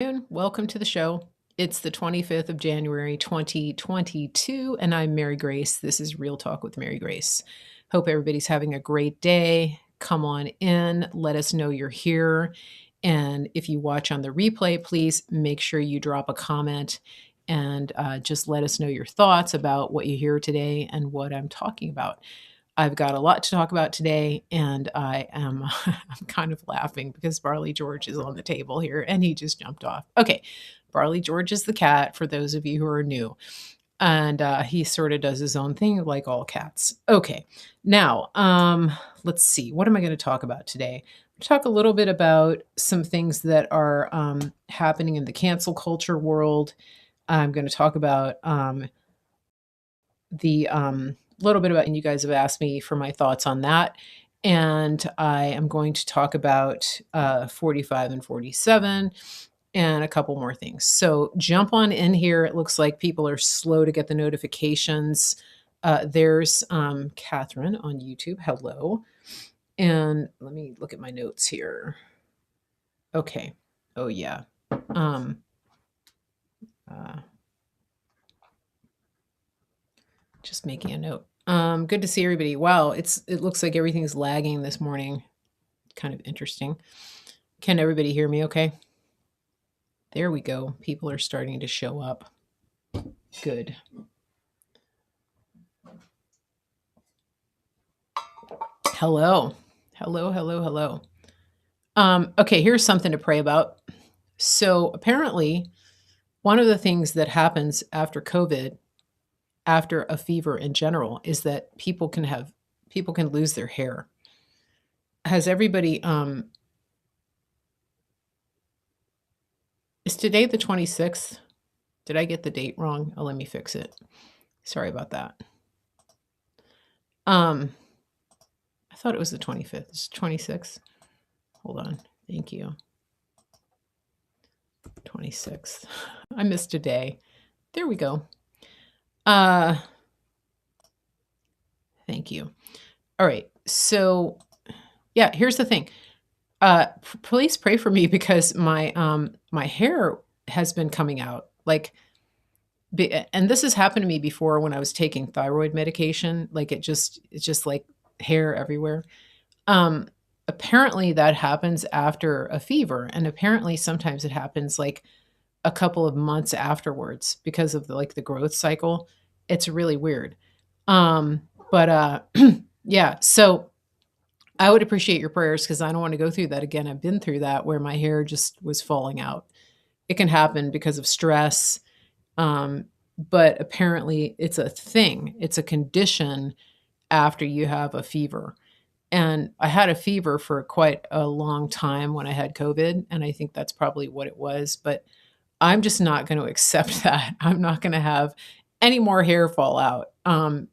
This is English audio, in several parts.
Welcome to the show. It's the 25th of January, 2022, and I'm Mary Grace. This is Real Talk with Mary Grace. Hope everybody's having a great day. Come on in, let us know you're here. And if you watch on the replay, please make sure you drop a comment and just let us know your thoughts about what you hear today and what I'm talking about. I've got a lot to talk about today, and I am I'm kind of laughing because Barley George is on the table here and he just jumped off. Okay, Barley George is the cat for those of you who are new, and he sort of does his own thing like all cats. Okay, now let's see. What am I going to talk about today? Talk a little bit about some things that are happening in the cancel culture world. I'm going to talk about the little bit about, and you guys have asked me for my thoughts on that. And I am going to talk about 45 and 47 and a couple more things. So jump on in here. It looks like people are slow to get the notifications. There's Catherine on YouTube. Hello. And let me look at my notes here. Okay. Oh, yeah. Just making a note. Good to see everybody. Wow, it looks like everything's lagging this morning. Kind of interesting. Can everybody hear me okay? There we go. People are starting to show up. Good. Hello. Hello, hello, hello. Okay, here's something to pray about. So apparently, one of the things that happens after COVID, after a fever in general, is that people can lose their hair. Has everybody is today the 26th? Did I get the date wrong? Oh, let me fix it. Sorry about that. I thought it was the 25th. It's 26th. Hold on. Thank you. 26th. I missed a day. There we go. Thank you. All right. So, yeah, here's the thing. Please pray for me because my hair has been coming out and this has happened to me before when I was taking thyroid medication. Like it's just like hair everywhere. Apparently that happens after a fever, and apparently sometimes it happens like a couple of months afterwards because of the growth cycle. It's really weird. But yeah, so I would appreciate your prayers because I don't want to go through that again. I've been through that where my hair just was falling out. It can happen because of stress. But apparently it's a thing. It's a condition after you have a fever. And I had a fever for quite a long time when I had COVID, and I think that's probably what it was. But I'm just not going to accept that. I'm not going to have any more hair fall out.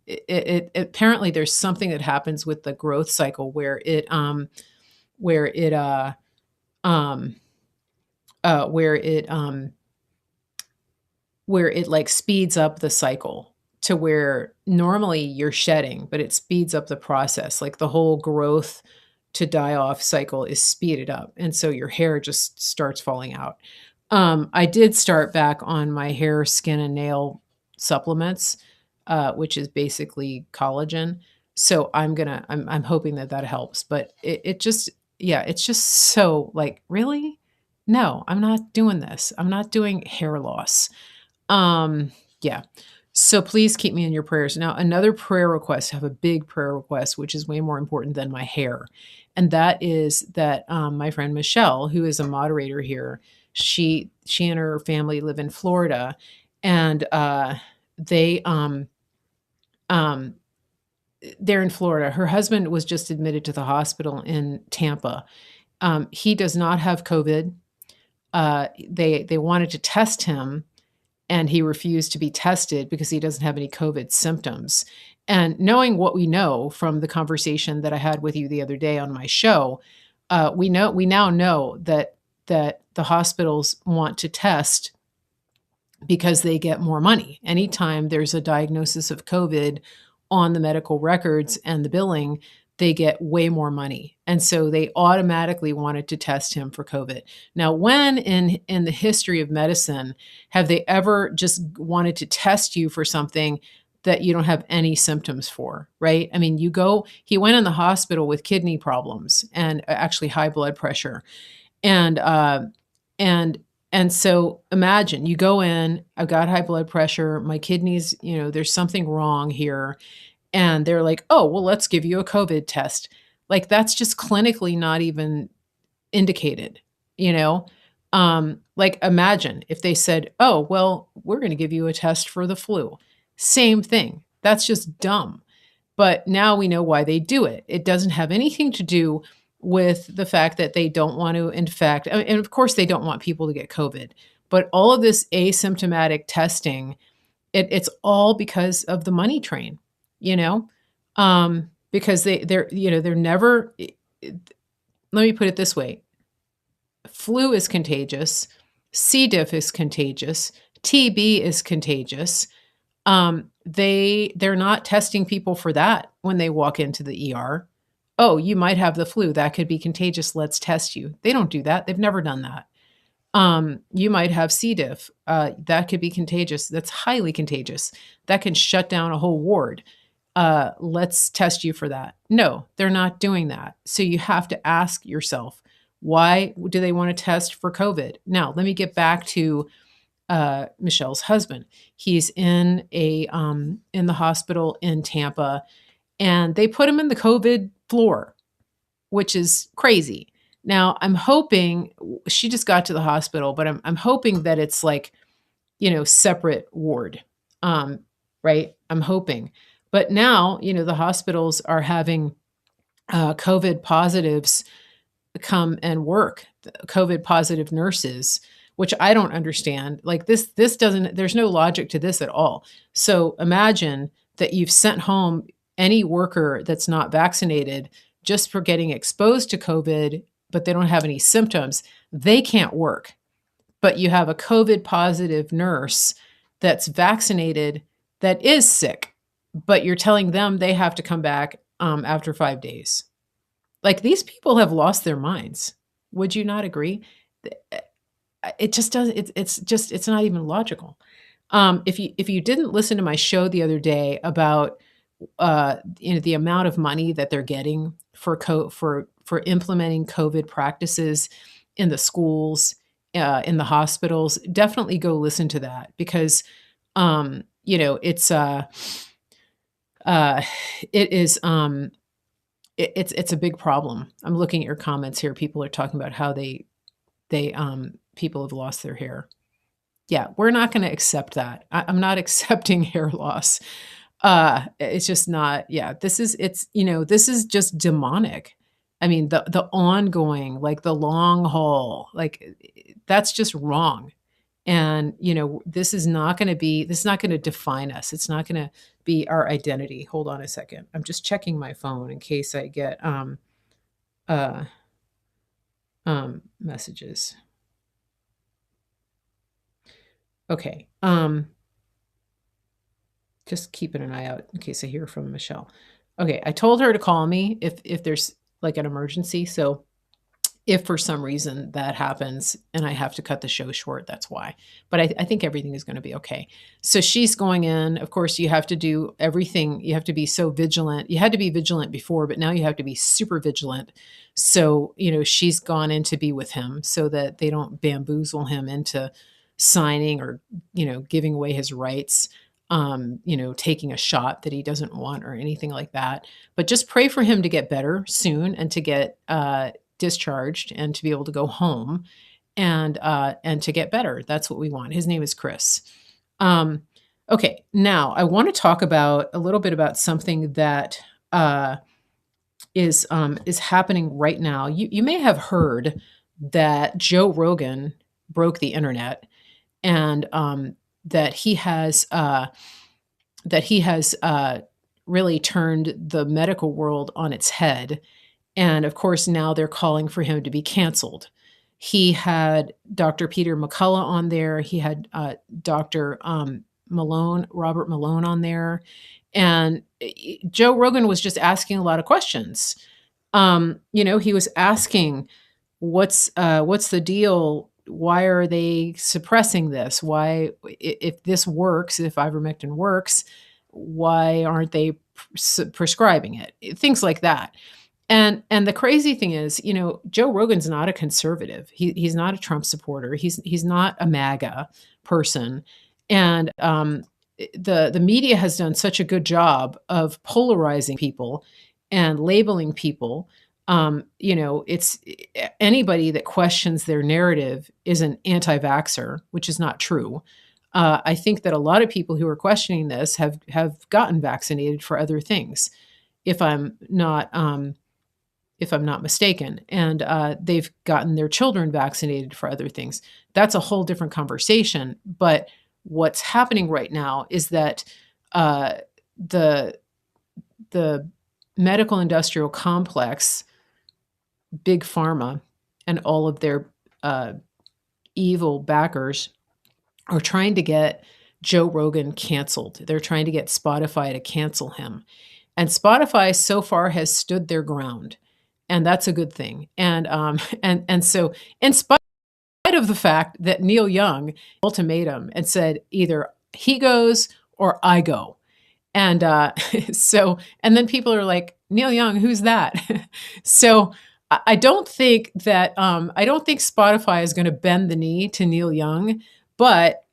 It apparently there's something that happens with the growth cycle where it where it like speeds up the cycle to where normally you're shedding, but it speeds up the process. Like the whole growth to die off cycle is speeded up. And so your hair just starts falling out. I did start back on my hair, skin, and nail supplements, which is basically collagen. So I'm hoping that helps. But it just, yeah, it's just so like, really? No, I'm not doing this. I'm not doing hair loss. Yeah. So please keep me in your prayers. Now, another prayer request, I have a big prayer request, which is way more important than my hair. And that is that my friend Michelle, who is a moderator here, she and her family live in Florida, and they're in Florida. Her husband was just admitted to the hospital in Tampa. He does not have COVID. They wanted to test him, and he refused to be tested because he doesn't have any COVID symptoms. And knowing what we know from the conversation that I had with you the other day on my show, we now know that the hospitals want to test because they get more money. Anytime there's a diagnosis of COVID on the medical records and the billing, they get way more money. And so they automatically wanted to test him for COVID. Now, when in the history of medicine have they ever just wanted to test you for something that you don't have any symptoms for, right? I mean, he went in the hospital with kidney problems and actually high blood pressure. And and and so imagine you go in, I've got high blood pressure, my kidneys, there's something wrong here. And they're like, "Oh, well, let's give you a COVID test." Like, that's just clinically not even indicated, you know? Like, imagine if they said, "Oh, well, we're gonna give you a test for the flu." Same thing. That's just dumb. But now we know why they do it. It doesn't have anything to do with the fact that they don't want to infect, and of course, they don't want people to get COVID. But all of this asymptomatic testing, it's all because of the money train, you know? Because they're never let me put it this way. Flu is contagious, C. diff is contagious, TB is contagious. They're not testing people for that when they walk into the ER. "Oh, you might have the flu, that could be contagious, let's test you." They don't do that, they've never done that. You might have C. diff, that could be contagious, that's highly contagious. That can shut down a whole ward. Let's test you for that. No, they're not doing that. So you have to ask yourself, why do they want to test for COVID? Now, let me get back to Michelle's husband. He's in the hospital in Tampa, and they put him in the COVID floor, which is crazy. Now, I'm hoping she just got to the hospital, but I'm hoping that it's like, separate ward. Um, right? I'm hoping. But now, the hospitals are having COVID positives come and work, COVID positive nurses, which I don't understand. Like this doesn't, there's no logic to this at all. So imagine that you've sent home any worker that's not vaccinated just for getting exposed to COVID, but they don't have any symptoms. They can't work. But you have a COVID positive nurse that's vaccinated that is sick, but you're telling them they have to come back after 5 days. Like, these people have lost their minds. Would you not agree? It just does. It's not even logical. If you didn't listen to my show the other day about the amount of money that they're getting for implementing COVID practices in the schools, in the hospitals, definitely go listen to that because it's it is it's a big problem. I'm looking at your comments here. People are talking about how people have lost their hair. Yeah, we're not going to accept that. I'm not accepting hair loss. It's just not. Yeah, this is just demonic. I mean, the ongoing, like the long haul, like that's just wrong. And this is not going to define us. It's not going to be our identity. Hold on a second. I'm just checking my phone in case I get uh messages. Okay. Just keeping an eye out in case I hear from Michelle. Okay, I told her to call me if there's like an emergency. So if for some reason that happens and I have to cut the show short, that's why. But I think everything is going to be okay. So she's going in. Of course, you have to do everything. You have to be so vigilant. You had to be vigilant before, but now you have to be super vigilant. So, she's gone in to be with him so that they don't bamboozle him into signing or, giving away his rights, taking a shot that he doesn't want or anything like that. But just pray for him to get better soon and to get discharged and to be able to go home and to get better. That's what we want. His name is Chris. Okay, now I want to talk about a little bit about something that is happening right now. You may have heard that Joe Rogan broke the internet and that he has really turned the medical world on its head. And of course, now they're calling for him to be canceled. He had Dr. Peter McCullough on there. He had Dr. Robert Malone on there. And Joe Rogan was just asking a lot of questions. He was asking, what's the deal? Why are they suppressing this? Why, if this works, if ivermectin works, why aren't they prescribing it? Things like that. And the crazy thing is, Joe Rogan's not a conservative. He's not a Trump supporter. He's not a MAGA person. And the media has done such a good job of polarizing people and labeling people. It's anybody that questions their narrative is an anti-vaxxer, which is not true. I think that a lot of people who are questioning this have gotten vaccinated for other things, if I'm not mistaken, and they've gotten their children vaccinated for other things. That's a whole different conversation. But what's happening right now is that uh, the the medical industrial complex, big pharma, and all of their uh, evil backers are trying to get Joe Rogan canceled. They're trying to get Spotify to cancel him. And Spotify so far has stood their ground, and that's a good thing. And so, in spite of the fact that Neil Young ultimatum and said either he goes or I go, and and then people are like, Neil Young, who's that? So I don't think that I don't think Spotify is going to bend the knee to Neil Young, but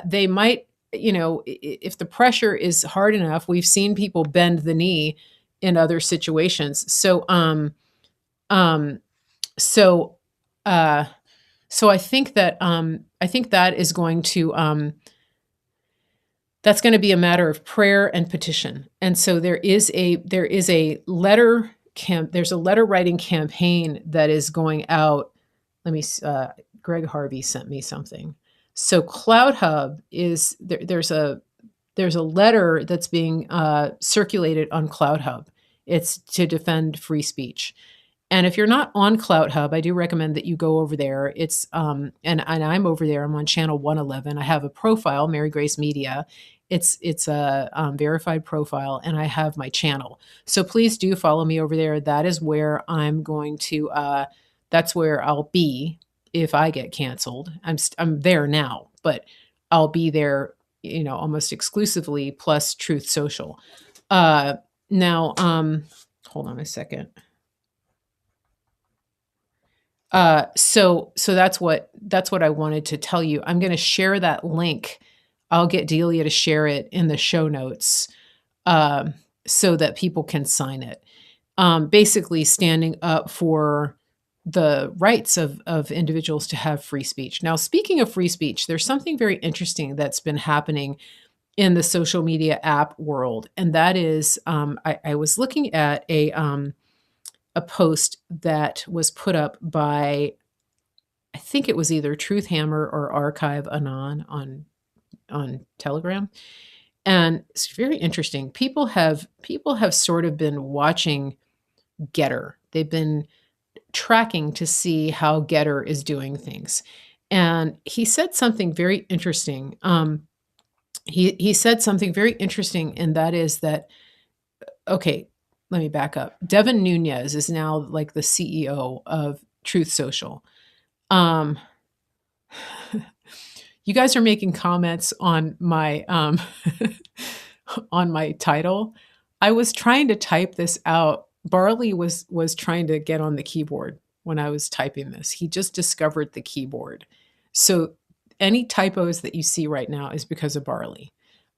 they might. If the pressure is hard enough, we've seen people bend the knee in other situations. Um, so, uh, so I think that is going to that's going to be a matter of prayer and petition. And so there's a letter writing campaign that is going out. Let me Greg Harvey sent me something. So Cloud Hub is there's a letter that's being circulated on Cloud Hub. It's to defend free speech. And if you're not on Cloud Hub, I do recommend that you go over there. It's and I'm over there. I'm on channel 111. I have a profile, Mary Grace Media. It's a verified profile, and I have my channel. So please do follow me over there. That is where I'm going to. That's where I'll be if I get canceled. I'm there now, but I'll be there, almost exclusively, plus Truth Social. Now, hold on a second. So that's what I wanted to tell you. I'm going to share that link. I'll get Delia to share it in the show notes, so that people can sign it. Basically, standing up for the rights of individuals to have free speech. Now, speaking of free speech, there's something very interesting that's been happening in the social media app world, and that is, I was looking at a post that was put up by, I think it was either Truth Hammer or Archive Anon on Telegram. And it's very interesting. People have sort of been watching Getter. They've been tracking to see how Getter is doing things. And he said something very interesting. He said something very interesting, and that is that, okay, let me back up. Devin Nunes is now like the CEO of Truth Social. You guys are making comments on my on my title. I was trying to type this out. Barley was trying to get on the keyboard when I was typing this. He just discovered the keyboard. So any typos that you see right now is because of Barley.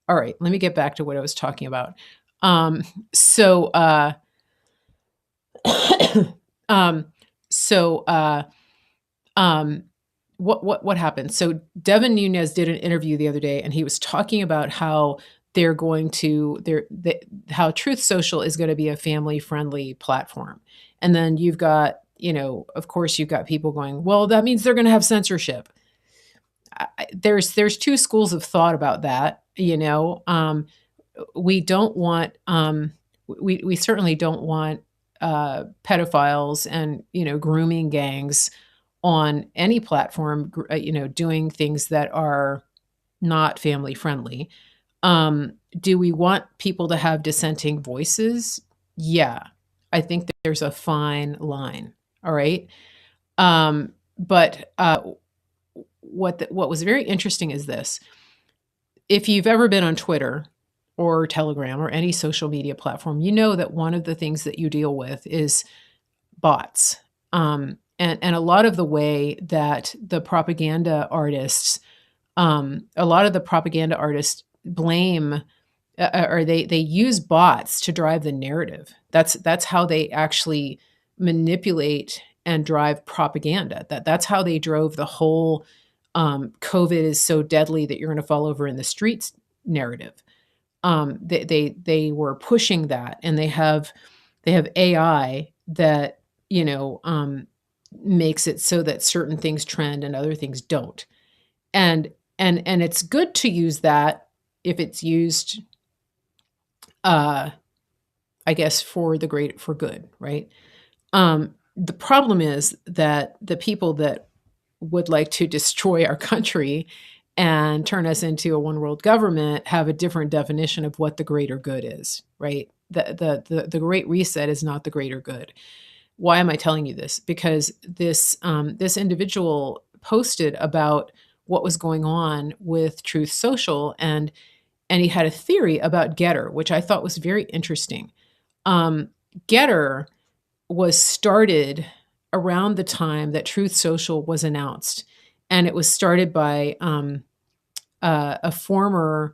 All right, let me get back to what I was talking about. Um, so uh, um, so what happened? So Devin Nunes did an interview the other day, and he was talking about how they're going to how Truth Social is going to be a family friendly platform. And then you've got, of course, you've got people going, well, that means they're going to have censorship. There's two schools of thought about that. We don't want we certainly don't want pedophiles and grooming gangs on any platform, doing things that are not family friendly. Do we want people to have dissenting voices? Yeah, I think that there's a fine line. All right. But what was very interesting is this: if you've ever been on Twitter or Telegram or any social media platform, you know that one of the things that you deal with is bots. And a lot of the way that the propaganda artists, a lot of the propaganda artists blame or they use bots to drive the narrative. That's how they actually manipulate and drive propaganda. That's how they drove the whole COVID is so deadly that you're going to fall over in the streets narrative. They were pushing that, and they have AI that you know makes it so that certain things trend and other things don't. And and it's good to use that if it's used, uh, I guess, for good, right? The problem is that the people that would like to destroy our country and turn us into a one world government have a different definition of what the greater good is, right? The Great Reset is not the greater good. Why am I telling you this? Because this individual posted about what was going on with Truth Social, and he had a theory about Getter, which I thought was very interesting. Um, Getter was started around the time that Truth Social was announced, and it was started by a former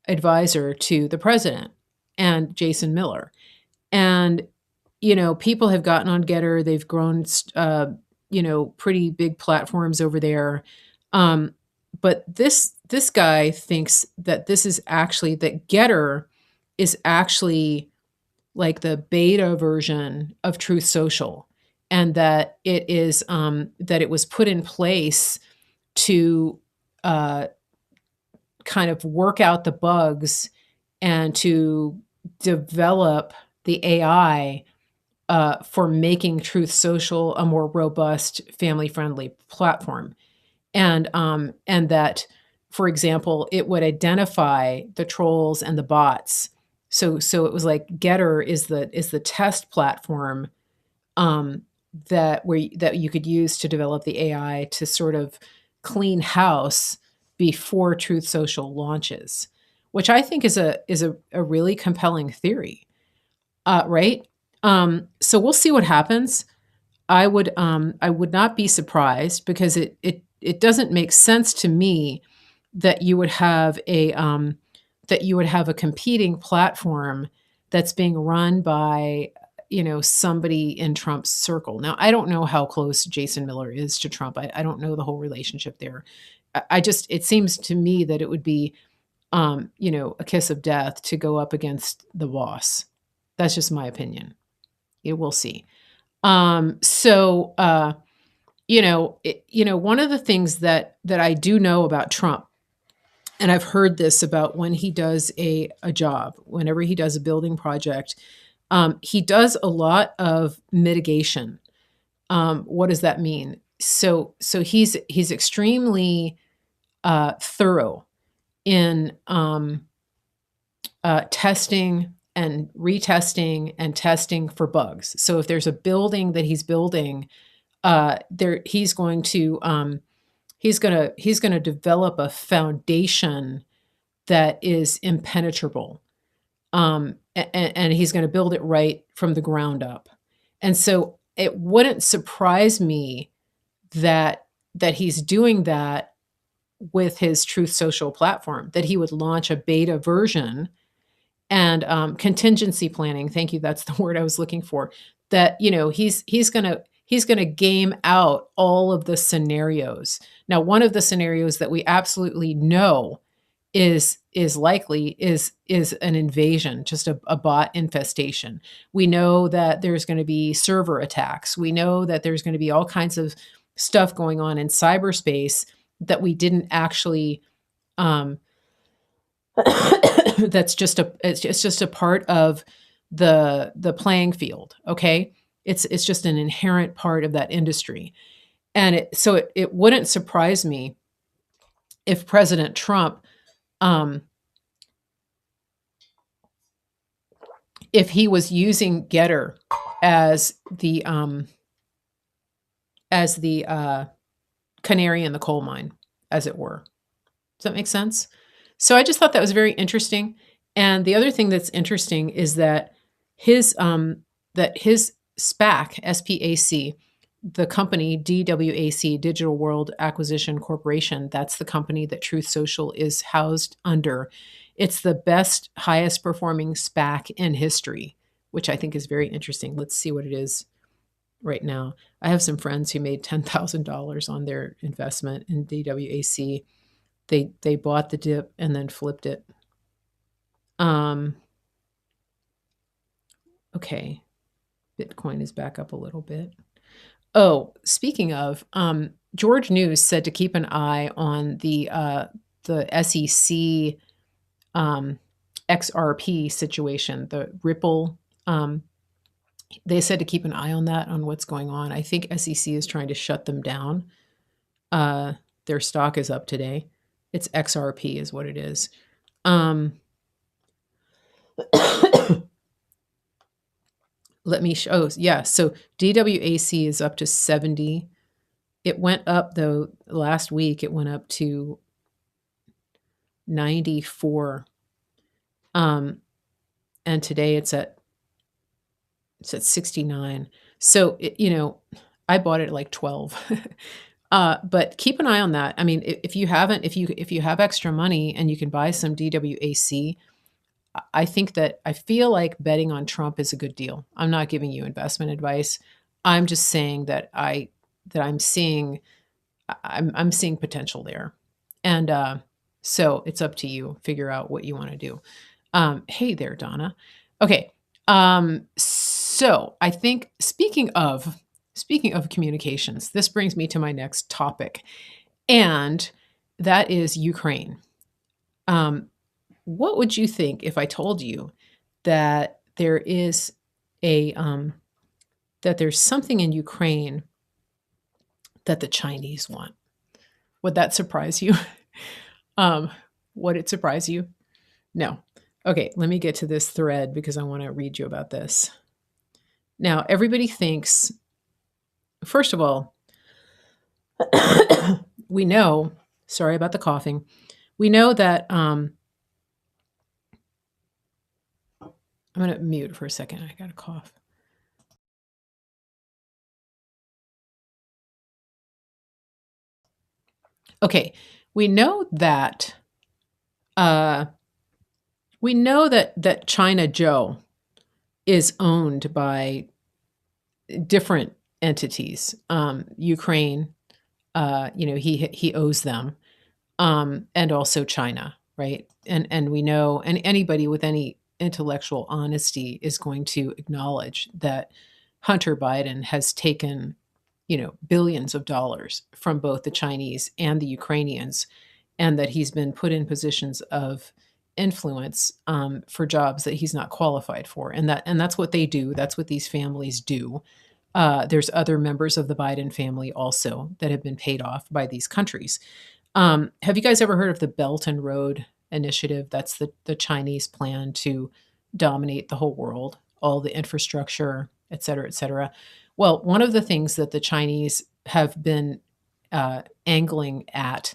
advisor to the president and Jason Miller. And people have gotten on Getter. They've grown, pretty big platforms over there. Um, but this guy thinks that this is actually that Getter is actually like the beta version of Truth Social, and that it was put in place to uh, kind of work out the bugs and to develop the AI for making Truth Social a more robust, family-friendly platform, and that, for example, it would identify the trolls and the bots. So it was like Getter is the test platform um, that you could use to develop the AI to sort of clean house before Truth Social launches, which I think is a really compelling theory, right? So we'll see what happens. I would not be surprised, because it doesn't make sense to me that you would have a competing platform that's being run by somebody in Trump's circle. Now, I don't know how close Jason Miller is to Trump. I don't know the whole relationship there. It seems to me that it would be a kiss of death to go up against the boss. That's just my opinion. We'll see. One of the things that I do know about Trump, and I've heard this about when he does a job, whenever he does a building project, he does a lot of mitigation. What does that mean? So he's extremely thorough in testing and retesting and testing for bugs. So if there's a building that he's building, there he's going to develop a foundation that is impenetrable, and he's going to build it right from the ground up. And so it wouldn't surprise me that he's doing that with his Truth Social platform, that he would launch a beta version and contingency planning. Thank you, that's the word I was looking for. That he's gonna game out all of the scenarios. Now, one of the scenarios that we absolutely know is likely is an invasion, just a bot infestation. We know that there's going to be server attacks. We know that there's going to be all kinds of stuff going on in cyberspace that we didn't actually um, it's just a part of the playing field. Okay, it's just an inherent part of that industry. And it wouldn't surprise me if President Trump um, if he was using Getter as the canary in the coal mine, as it were. Does that make sense? So I just thought that was very interesting. And the other thing that's interesting is that his SPAC, SPAC, the company DWAC, Digital World Acquisition Corporation, that's the company that Truth Social is housed under. It's the best, highest performing SPAC in history, which I think is very interesting. Let's see what it is right now. I have some friends who made $10,000 on their investment in DWAC. They bought the dip and then flipped it. Okay, Bitcoin is back up a little bit. Oh, speaking of, George News said to keep an eye on the SEC XRP situation, the Ripple. They said to keep an eye on that, on what's going on. I think SEC is trying to shut them down. Their stock is up today. It's XRP is what it is. Let me show. Oh, yeah. So DWAC is up to 70. It went up, though, last week. It went up to 94. And today it's at 69. So, I bought it at like 12. But keep an eye on that. I mean, if you have extra money and you can buy some DWAC, I think that I feel like betting on Trump is a good deal. I'm not giving you investment advice. I'm just saying that I'm seeing potential there. And so it's up to you. Figure out what you want to do. Hey there, Donna. Okay. So I think speaking of communications, this brings me to my next topic, and that is Ukraine. What would you think if I told you that there is that there's something in Ukraine that the Chinese want? Would that surprise you? Would it surprise you? No. Okay, let me get to this thread because I want to read you about this. Now, everybody thinks, first of all, we know, sorry about the coughing, we know that, I'm going to mute for a second. I got a cough. Okay, we know that China Joe is owned by different entities. Ukraine, he owes them, and also China, right? And we know, and anybody with any intellectual honesty is going to acknowledge that Hunter Biden has taken, billions of dollars from both the Chinese and the Ukrainians, and that he's been put in positions of influence, for jobs that he's not qualified for, and that's what they do. That's what these families do. There's other members of the Biden family also that have been paid off by these countries. Have you guys ever heard of the Belt and Road Initiative? That's the Chinese plan to dominate the whole world, all the infrastructure, et cetera, et cetera. Well, one of the things that the Chinese have been angling at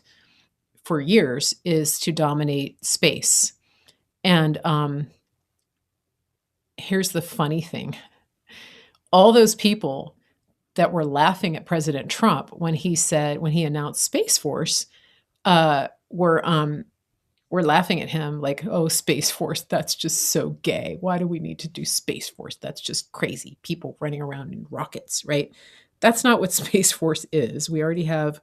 for years is to dominate space. And here's the funny thing. All those people that were laughing at President Trump when he announced Space Force, were laughing at him like, "Oh, Space Force, that's just so gay. Why do we need to do Space Force? That's just crazy. People running around in rockets," right? That's not what Space Force is. We already have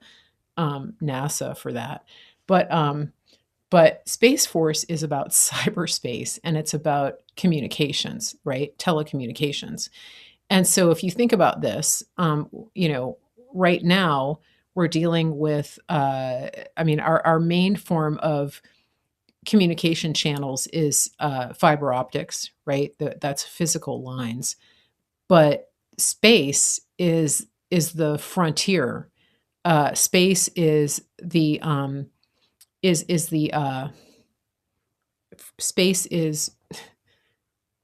NASA for that. But Space Force is about cyberspace, and it's about communications, right? Telecommunications. And so if you think about this, right now we're dealing with, our main form of communication channels is fiber optics, right? That's physical lines. But space is the frontier. Space is the space is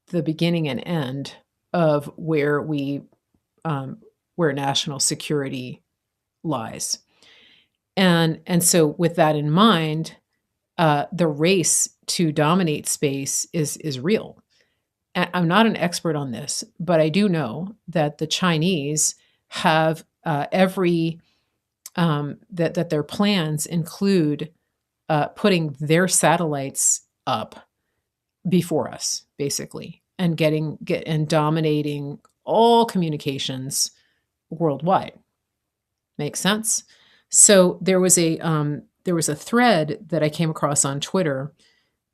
the beginning and end of where where national security lies. And so with that in mind, the race to dominate space is real. I'm not an expert on this, but I do know that the Chinese have every that their plans include putting their satellites up before us, basically, and and dominating all communications worldwide. Makes sense? So there was a thread that I came across on Twitter,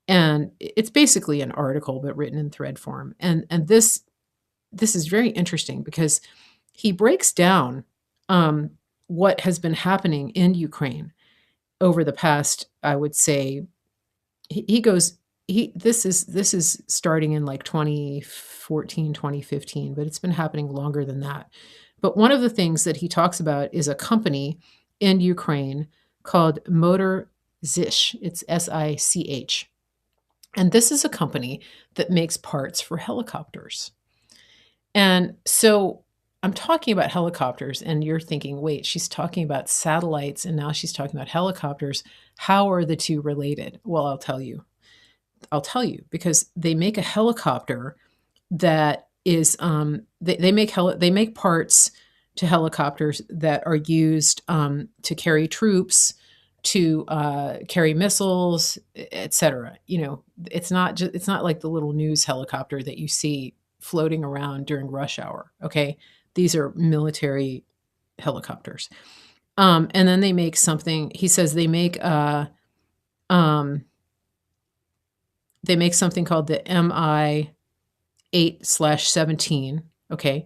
and it's basically an article but written in thread form. And this is very interesting because he breaks down what has been happening in Ukraine over the past, I would say, he goes he this is starting in like 2014, 2015, but it's been happening longer than that. But one of the things that he talks about is a company in Ukraine called Motor Zich. It's SICH. And this is a company that makes parts for helicopters. And so I'm talking about helicopters, and you're thinking, wait, she's talking about satellites, and now she's talking about helicopters. How are the two related? Well, I'll tell you. I'll tell you because they make a helicopter that is they make parts to helicopters that are used to carry troops, to carry missiles, etc. You know, it's not like the little news helicopter that you see floating around during rush hour. Okay, these are military helicopters. And then they make something. He says um, they make something called the MI8/17. Okay,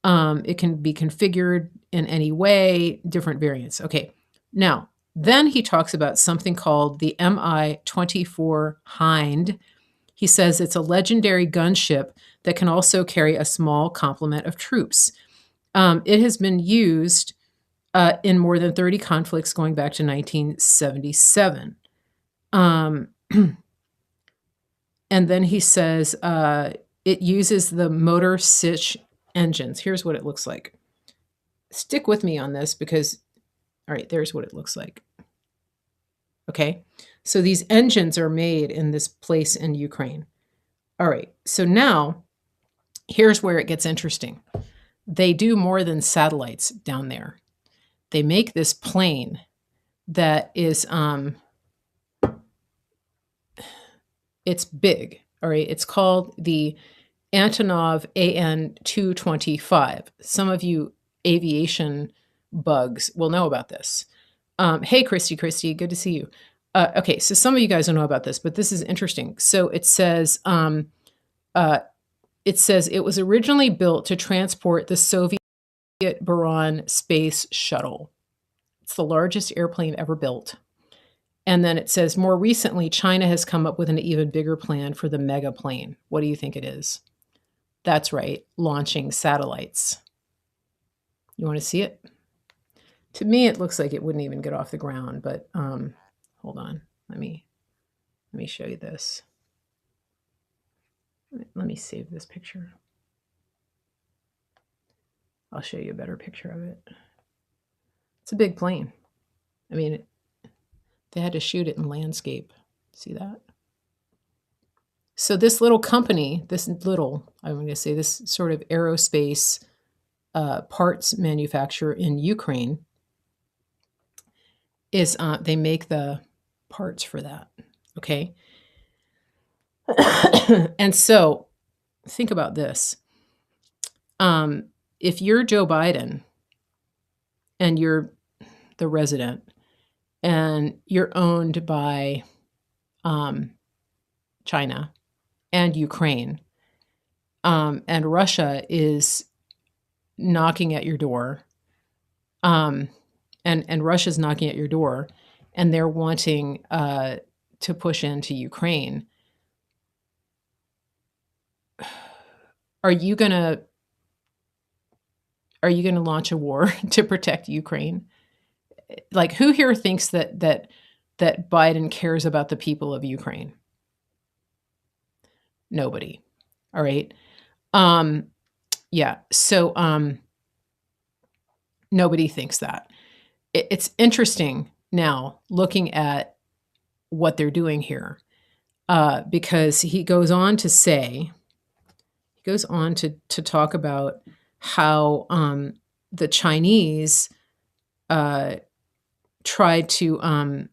it can be configured in any way, different variants. Okay, now then he talks about something called the Mi-24 Hind. He says it's a legendary gunship that can also carry a small complement of troops. It has been used in more than 30 conflicts going back to 1977. Um, and then he says it uses the Motor Sich engines. Here's what it looks like. Stick with me on this because, all right, there's what it looks like. Okay, so these engines are made in this place in Ukraine. All right, so now here's where it gets interesting. They do more than satellites down there. They make this plane that is it's big. All right, it's called the Antonov AN-225. Some of you aviation bugs will know about this. Hey, Christy, good to see you. Okay, so some of you guys don't know about this, but this is interesting. So it says it was originally built to transport the Soviet Buran space shuttle. It's the largest airplane ever built. And then it says more recently, China has come up with an even bigger plan for the mega plane. What do you think it is? That's right, launching satellites. You want to see it? To me, it looks like it wouldn't even get off the ground, but hold on. Let me show you this. Let me save this picture. I'll show you a better picture of it. It's a big plane. I mean, they had to shoot it in landscape. See that? So this little company, I'm going to say this sort of aerospace parts manufacturer in Ukraine is they make the parts for that. Okay. And so think about this. If you're Joe Biden and you're the resident and you're owned by China and Ukraine, and Russia is knocking at your door, and Russia's knocking at your door, and they're wanting to push into Ukraine, are you gonna launch a war to protect Ukraine? Like, who here thinks that Biden cares about the people of Ukraine? Nobody. All right. Um, yeah. So nobody thinks that. It's interesting now looking at what they're doing here, because he goes on to say, he goes on to talk about how the Chinese tried to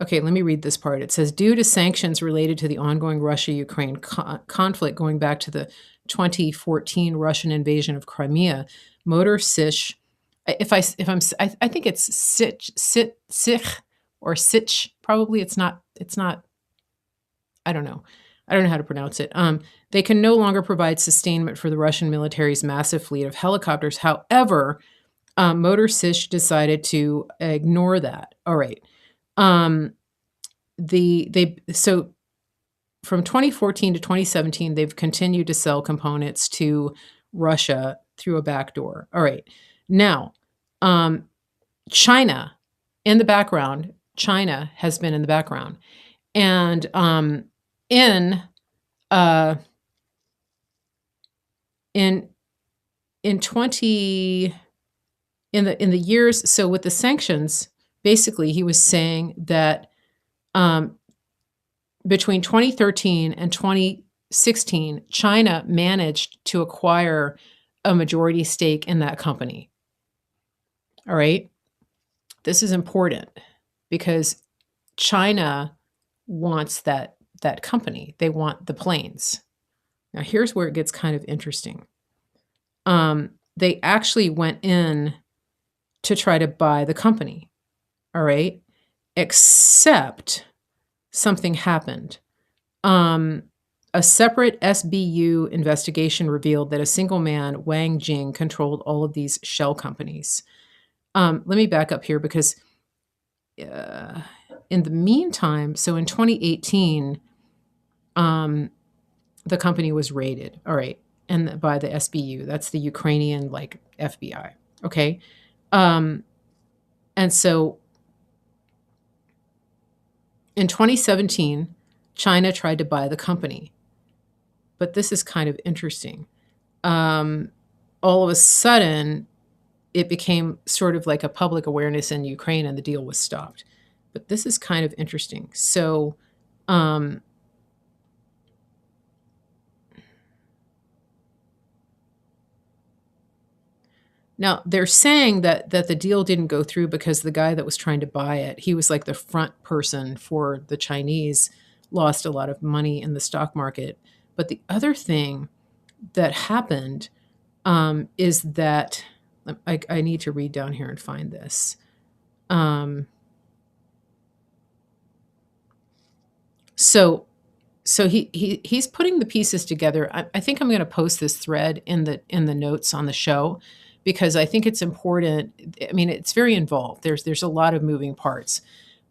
okay, let me read this part. It says, due to sanctions related to the ongoing Russia-Ukraine conflict going back to the 2014 Russian invasion of Crimea, Motor Sich, I think it's Sich or Sich. Probably it's not. I don't know. I don't know how to pronounce it. They can no longer provide sustainment for the Russian military's massive fleet of helicopters. However, Motor Sich decided to ignore that. All right. Um, so from 2014 to 2017, they've continued to sell components to Russia through a back door. All right. Now, China in the background, China has been in the background. And in uh, in in 20 in the years, so with the sanctions, basically he was saying that um, between 2013 and 2016, China managed to acquire a majority stake in that company. All right. This is important because China wants that company. They want the planes. Now, here's where it gets kind of interesting. They actually went in to try to buy the company. All right. Except something happened. A separate SBU investigation revealed that a single man, Wang Jing, controlled all of these shell companies. Let me back up here because in the meantime, so in 2018, the company was raided. All right. And by the SBU, that's the Ukrainian like FBI. Okay. And so in 2017, China tried to buy the company. But this is kind of interesting. All of a sudden, it became sort of like a public awareness in Ukraine and the deal was stopped. But this is kind of interesting. So, now they're saying that the deal didn't go through because the guy that was trying to buy it, he was like the front person for the Chinese, lost a lot of money in the stock market. But the other thing that happened is that I need to read down here and find this. So he's putting the pieces together. I think I'm going to post this thread in the notes on the show because I think it's important. I mean, it's very involved. There's a lot of moving parts,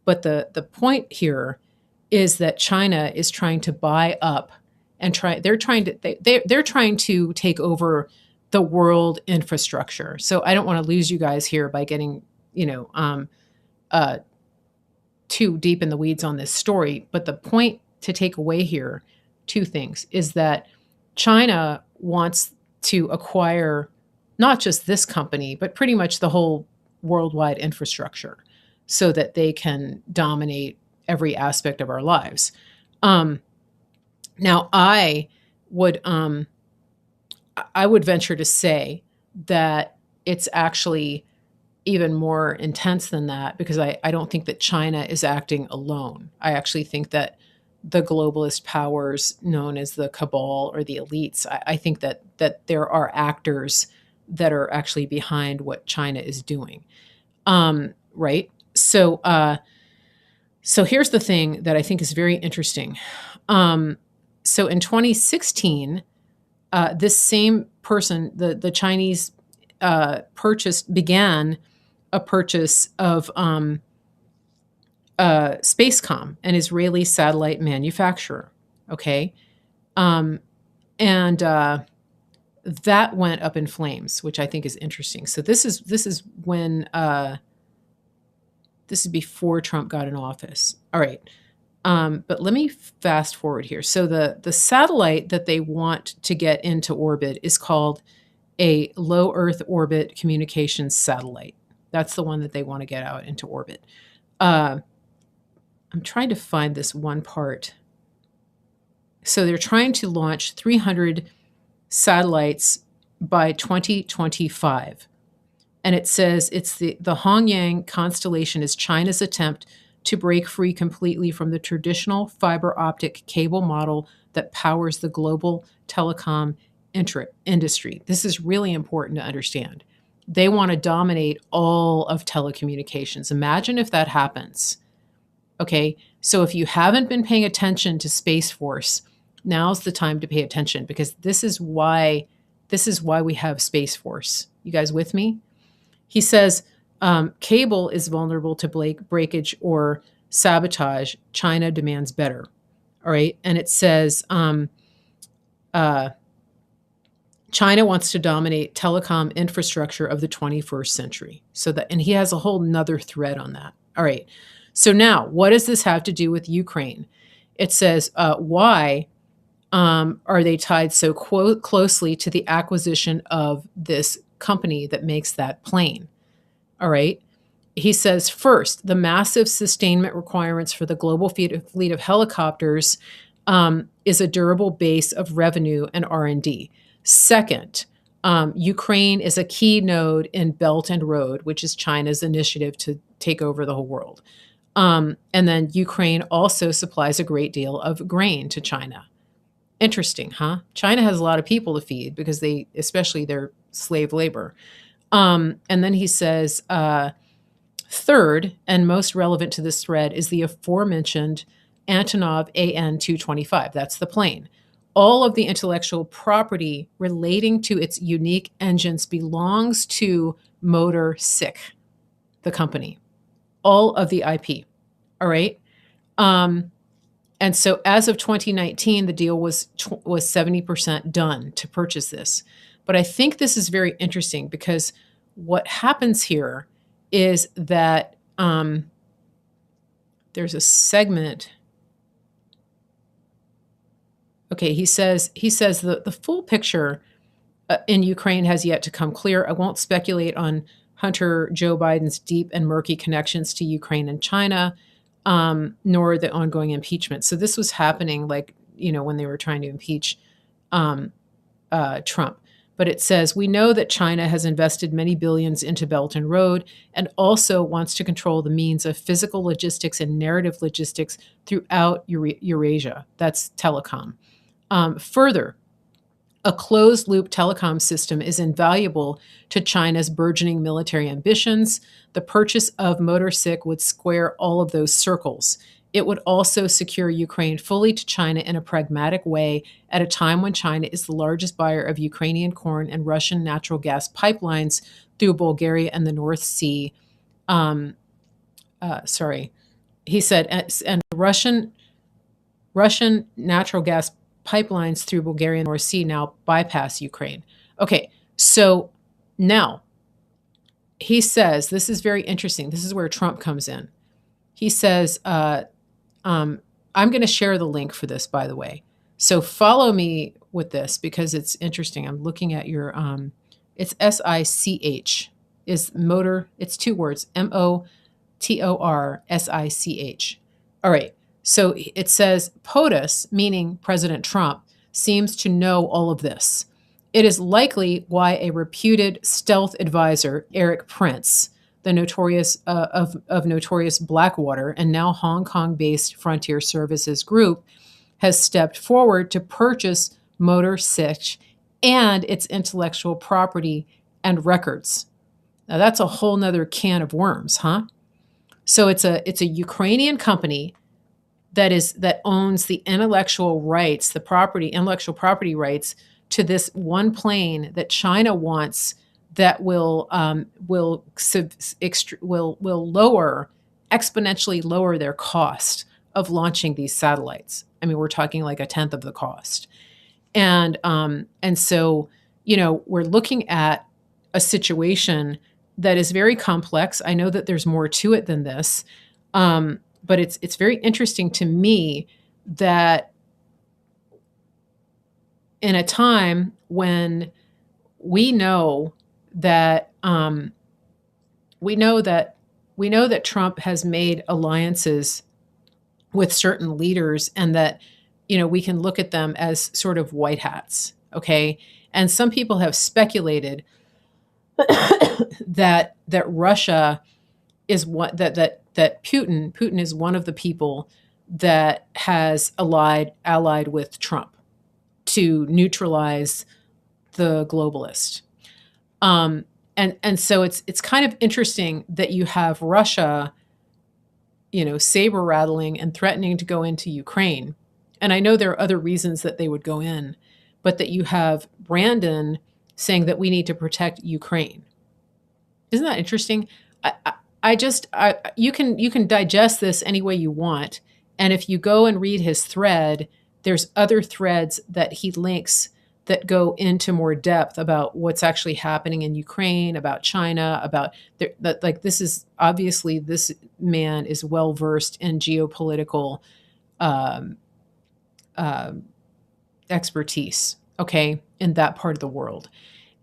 but the point here is that China is trying to buy up and they're trying to take over the world infrastructure. So I don't want to lose you guys here by getting uh, too deep in the weeds on this story, but the point to take away here, two things, is that China wants to acquire not just this company, but pretty much the whole worldwide infrastructure so that they can dominate every aspect of our lives. Now, I would venture to say that it's actually even more intense than that because I don't think that China is acting alone. I actually think that the globalist powers known as the cabal or the elites, I think that there are actors that are actually behind what China is doing. Right? So here's the thing that I think is very interesting. So in 2016, this same person, the Chinese, began a purchase of Spacecom, an Israeli satellite manufacturer. Okay, and that went up in flames, which I think is interesting. So this is when this is before Trump got in office. All right. But let me fast forward here. So the satellite that they want to get into orbit is called a low Earth orbit communications satellite. That's the one that they want to get out into orbit. I'm trying to find this one part. So they're trying to launch 300 satellites by 2025. And it says it's the Hongyang constellation is China's attempt to break free completely from the traditional fiber optic cable model that powers the global telecom industry. This is really important to understand. They want to dominate all of telecommunications. Imagine if that happens. Okay, so if you haven't been paying attention to Space Force, now's the time to pay attention, because this is why we have Space Force. You guys with me? He says cable is vulnerable to breakage or sabotage. China demands better. All right. And it says China wants to dominate telecom infrastructure of the 21st century. And he has a whole nother thread on that. All right. So now, what does this have to do with Ukraine? It says, why are they tied so closely to the acquisition of this company that makes that plane? All right. He says, first, the massive sustainment requirements for the global fleet of helicopters is a durable base of revenue and R&D. Second, Ukraine is a key node in Belt and Road, which is China's initiative to take over the whole world. And then Ukraine also supplies a great deal of grain to China. Interesting, huh? China has a lot of people to feed because especially their slave labor. And then he says, third, and most relevant to this thread, is the aforementioned Antonov AN-225. That's the plane. All of the intellectual property relating to its unique engines belongs to Motor SICK, the company. All of the IP. All right. And so as of 2019, the deal was 70% done to purchase this. But I think this is very interesting because what happens here is that there's a segment. Okay, he says the full picture in Ukraine has yet to come clear. I won't speculate on Hunter Joe Biden's deep and murky connections to Ukraine and China, nor the ongoing impeachment. So this was happening when they were trying to impeach Trump. But it says, we know that China has invested many billions into Belt and Road and also wants to control the means of physical logistics and narrative logistics throughout Eurasia. That's telecom. Further, a closed-loop telecom system is invaluable to China's burgeoning military ambitions. The purchase of Motor SICK would square all of those circles. It would also secure Ukraine fully to China in a pragmatic way at a time when China is the largest buyer of Ukrainian corn and Russian natural gas pipelines through Bulgaria and the North Sea. He said, and Russian natural gas pipelines through Bulgaria and North Sea now bypass Ukraine. Okay, so now he says, this is very interesting. This is where Trump comes in. He says, I'm going to share the link for this, by the way. So follow me with this because it's interesting. I'm looking at your, it's SICH, is motor, it's two words, MOTORSICH. All right. So it says POTUS, meaning President Trump, seems to know all of this. It is likely why a reputed stealth advisor, Eric Prince, the notorious notorious Blackwater and now Hong Kong-based Frontier Services Group, has stepped forward to purchase Motor SICH and its intellectual property and records. Now that's a whole nother can of worms, huh? So it's a Ukrainian company that owns the intellectual property rights to this one plane that China wants that will exponentially lower their cost of launching these satellites. I mean, we're talking like a tenth of the cost. And so, we're looking at a situation that is very complex. I know that there's more to it than this. but it's very interesting to me that in a time when we know that we know that we know that Trump has made alliances with certain leaders, and that we can look at them as sort of white hats, okay? And some people have speculated that Russia is what that Putin is one of the people that has allied with Trump to neutralize the globalist. And so it's kind of interesting that you have Russia, saber rattling and threatening to go into Ukraine. And I know there are other reasons that they would go in, but that you have Brandon saying that we need to protect Ukraine. Isn't that interesting? You can digest this any way you want. And if you go and read his thread, there's other threads that he links that go into more depth about what's actually happening in Ukraine, about China, about that. Like, this is obviously, this man is well versed in geopolitical um, uh, expertise. Okay, in that part of the world.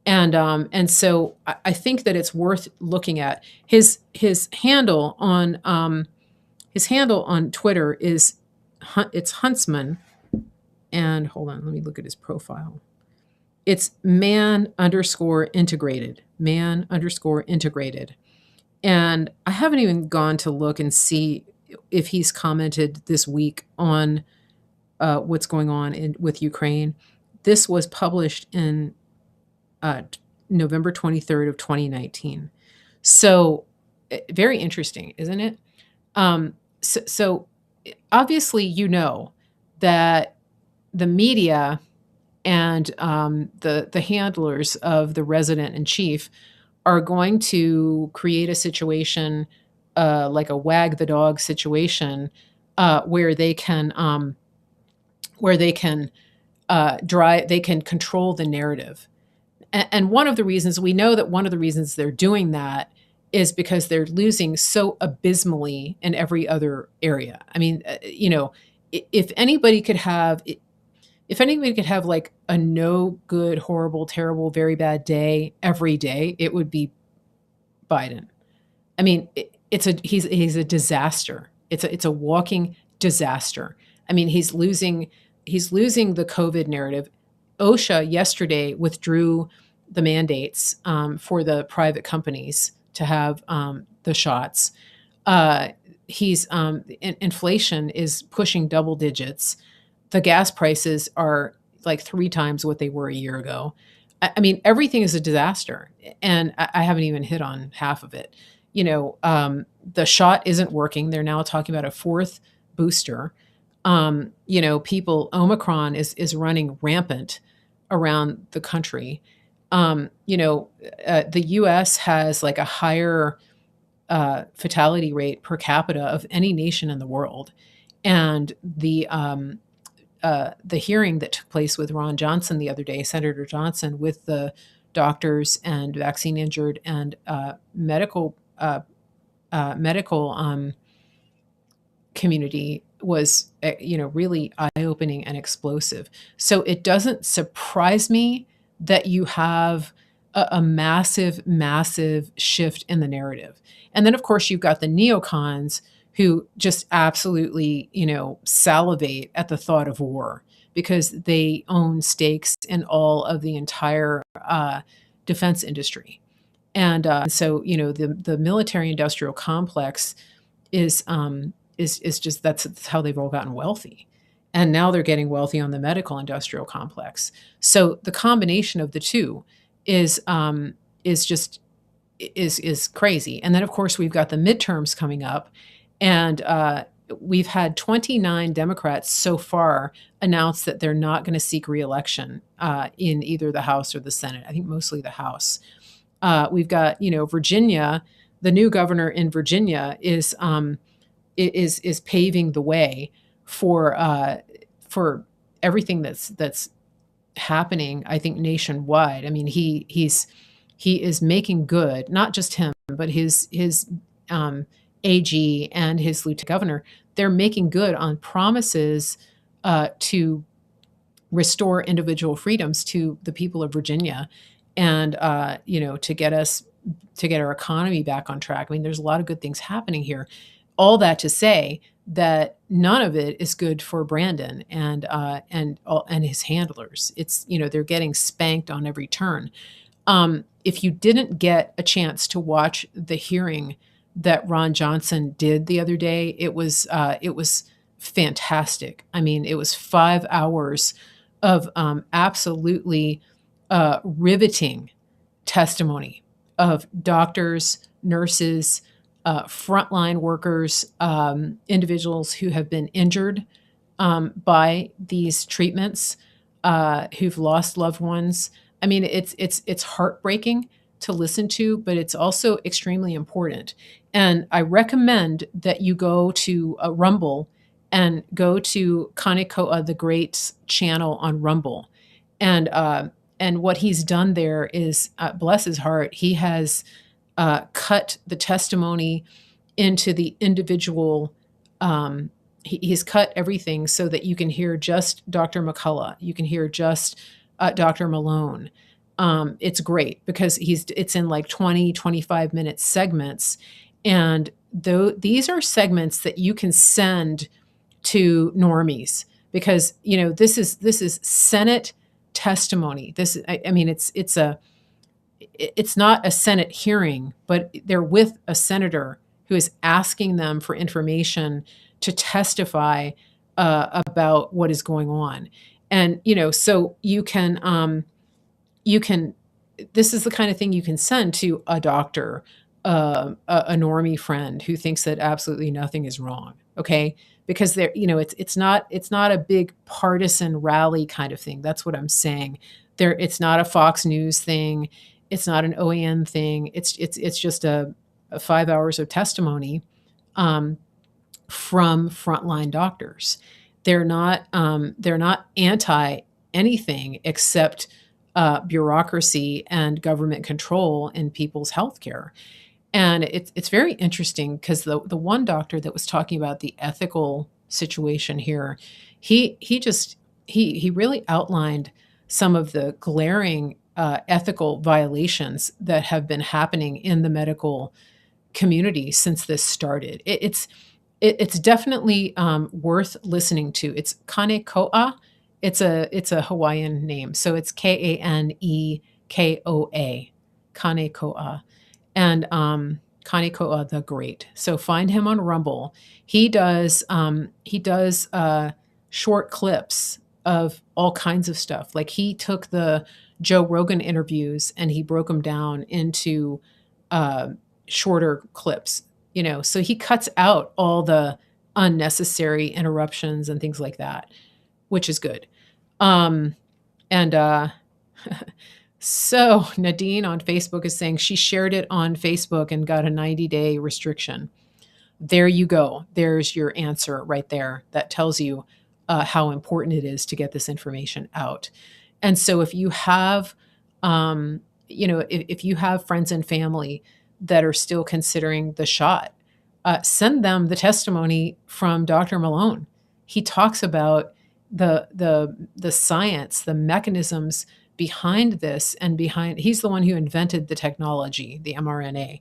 And so I think that it's worth looking at. His handle on Twitter is it's Huntsman, and hold on, let me look at his profile. It's man_integrated, man_integrated, and I haven't even gone to look and see if he's commented this week on what's going on with Ukraine. This was published in November 23rd of 2019. So very interesting, isn't it? So obviously, that the media and the handlers of the resident in chief are going to create a situation like a wag the dog situation, where they can they can control the narrative. And one of the reasons they're doing that is because they're losing so abysmally in every other area. I mean, if anybody could have like a no good, horrible, terrible, very bad day every day, it would be Biden. I mean, he's a disaster. It's a walking disaster. I mean, he's losing the COVID narrative. OSHA yesterday withdrew the mandates for the private companies to have the shots. Inflation is pushing double digits. The gas prices are like 3 times what they were a year ago. I mean, everything is a disaster, and I haven't even hit on half of it. The shot isn't working. They're now talking about a 4th booster. Omicron is running rampant around the country. The U.S. has like a higher fatality rate per capita of any nation in the world, and the hearing that took place with Ron Johnson the other day, Senator Johnson, with the doctors and vaccine injured and medical community was really eye-opening and explosive. So it doesn't surprise me that you have a massive shift in the narrative. And then of course you've got the neocons who just absolutely salivate at the thought of war, because they own stakes in all of the entire defense industry. And so the military industrial complex is just, that's how they've all gotten wealthy. And now they're getting wealthy on the medical industrial complex. So the combination of the two is just crazy. And then of course we've got the midterms coming up, and we've had 29 Democrats so far announce that they're not going to seek reelection in either the House or the Senate. I think mostly the House. We've got Virginia. The new governor in Virginia is paving the way for everything that's happening, I think, nationwide. I mean, he is making good, not just him, but his AG and his lieutenant governor, they're making good on promises to restore individual freedoms to the people of Virginia, and to get our economy back on track. I mean, there's a lot of good things happening here. All that to say that none of it is good for Brandon and his handlers. It's they're getting spanked on every turn. If you didn't get a chance to watch the hearing that Ron Johnson did the other day, it was fantastic. I mean, it was 5 hours of absolutely riveting testimony of doctors, nurses, frontline workers, individuals who have been injured by these treatments, who've lost loved ones. I mean, it's heartbreaking to listen to, but it's also extremely important. And I recommend that you go to Rumble and go to Kanekoa the Great's channel on Rumble. And what he's done there is, bless his heart, he has cut the testimony into the individual. He's cut everything so that you can hear just Dr. McCullough, you can hear just Dr. Malone. It's great because it's in like 20-25 minute segments, and these are segments that you can send to normies, because this is Senate testimony. I mean, it's not a Senate hearing, but they're with a senator who is asking them for information to testify about what is going on. And so you can this is the kind of thing you can send to a doctor, a normie friend who thinks that absolutely nothing is wrong. Okay, because it's not a big partisan rally kind of thing. That's what I'm saying. It's not a Fox News thing. It's not an OAN thing. It's just a 5 hours of testimony from frontline doctors. They're not anti anything except bureaucracy and government control in people's healthcare. And it's very interesting because the one doctor that was talking about the ethical situation here, he really outlined some of the glaring ethical violations that have been happening in the medical community since this started. It's definitely worth listening to. It's Kanekoa. It's a Hawaiian name, so it's Kanekoa, Kanekoa, and Kanekoa the Great. So find him on Rumble. He does short clips of all kinds of stuff. Like, he took the Joe Rogan interviews and he broke them down into shorter clips. So he cuts out all the unnecessary interruptions and things like that, which is good. And so Nadine on Facebook is saying she shared it on Facebook and got a 90-day restriction. There you go. There's your answer right there. That tells you how important it is to get this information out. And so if you have, if you have friends and family that are still considering the shot, send them the testimony from Dr. Malone. He talks about the science, the mechanisms behind this, and he's the one who invented the technology, the mRNA.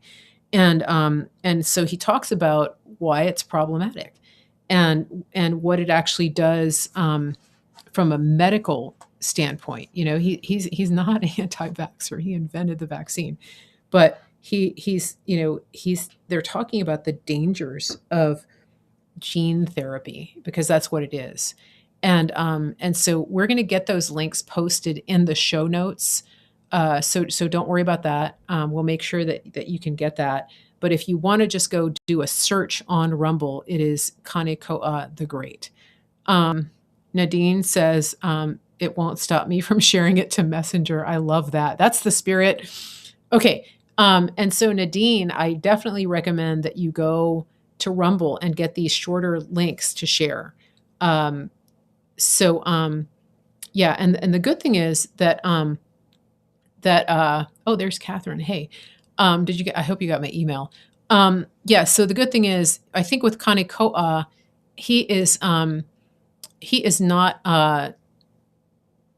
And so he talks about why it's problematic and what it actually does from a medical standpoint. He's not an anti-vaxxer. He invented the vaccine, but they're talking about the dangers of gene therapy, because that's what it is. And so we're going to get those links posted in the show notes. So don't worry about that. We'll make sure that you can get that. But if you want to just go do a search on Rumble, it is Kanekoa the Great. Nadine says, it won't stop me from sharing it to Messenger. I love that. That's the spirit. Okay. And so Nadine, I definitely recommend that you go to Rumble and get these shorter links to share. Yeah. And the good thing is that, oh, there's Catherine. Hey, I hope you got my email. Yeah, so the good thing is, I think with Kanekoa, he is he is not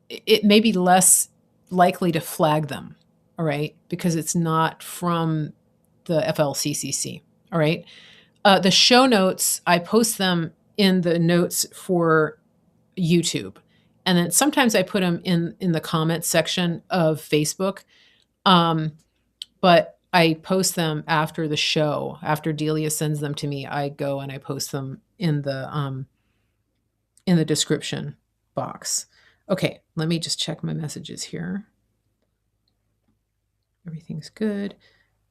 it may be less likely to flag them, all right, because it's not from the FLCCC, all right. The show notes, I post them in the notes for YouTube, and then sometimes I put them in the comments section of Facebook. Um, but I post them after the show. After Delia sends them to me, I go and I post them in the description box. Okay, let me just check my messages here. Everything's good.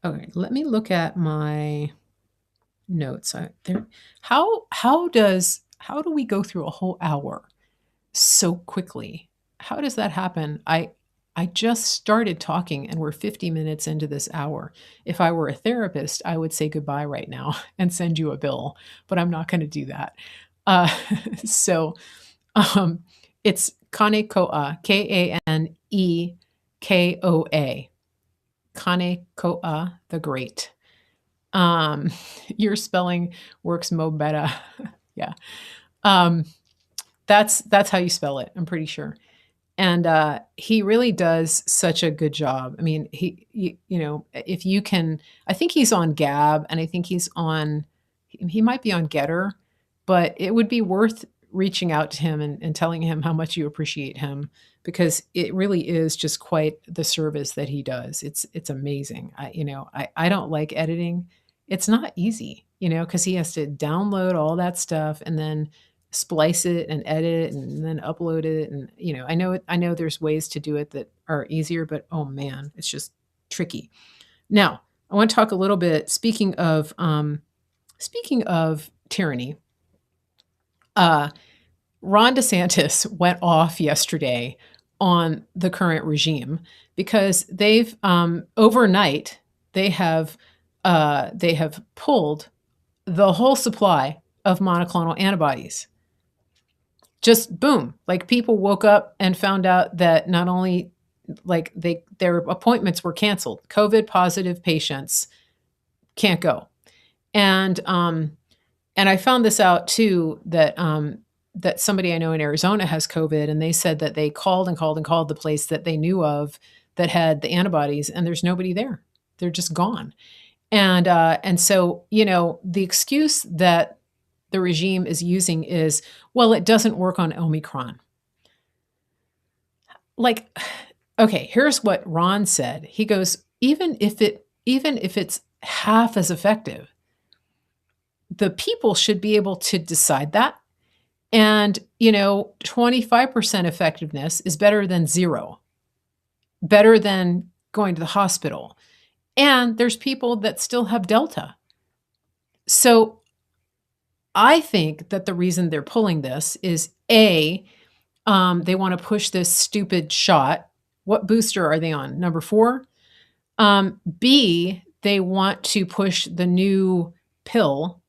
Okay, let me look at my notes. How do we go through a whole hour so quickly? How does that happen? I just started talking and we're 50 minutes into this hour. If I were a therapist, I would say goodbye right now and send you a bill, but I'm not going to do that. Uh, so um, it's Kanekoa, Kanekoa, Kanekoa the Great. Um, your spelling works mo better. Yeah. Um, that's how you spell it, I'm pretty sure. And he really does such a good job. I mean, you know, if you can, I think he's on Gab, and I think he might be on Getter, but it would be worth reaching out to him and telling him how much you appreciate him, because it really is just quite the service that he does. It's amazing. I don't like editing. It's not easy, because he has to download all that stuff and then splice it and edit and then upload it. And I know there's ways to do it that are easier, but oh man, it's just tricky. Now I want to talk a little bit, speaking of tyranny. uh Ron DeSantis went off yesterday on the current regime because they've overnight they have pulled the whole supply of monoclonal antibodies. Just boom, like people woke up and found out that not only like their appointments were canceled, COVID positive patients can't go. And I found this out too, that somebody I know in Arizona has COVID, and they said that they called and called and called the place that they knew of that had the antibodies, and there's nobody there. They're just gone. And so the excuse that the regime is using is, well, it doesn't work on Omicron. Like, okay, here's what Ron said. He goes, even if it's half as effective, the people should be able to decide that. And 25% effectiveness is better than zero, better than going to the hospital. And there's people that still have Delta. So I think that the reason they're pulling this is A, they want to push this stupid shot. What booster are they on? Number 4? B, they want to push the new pill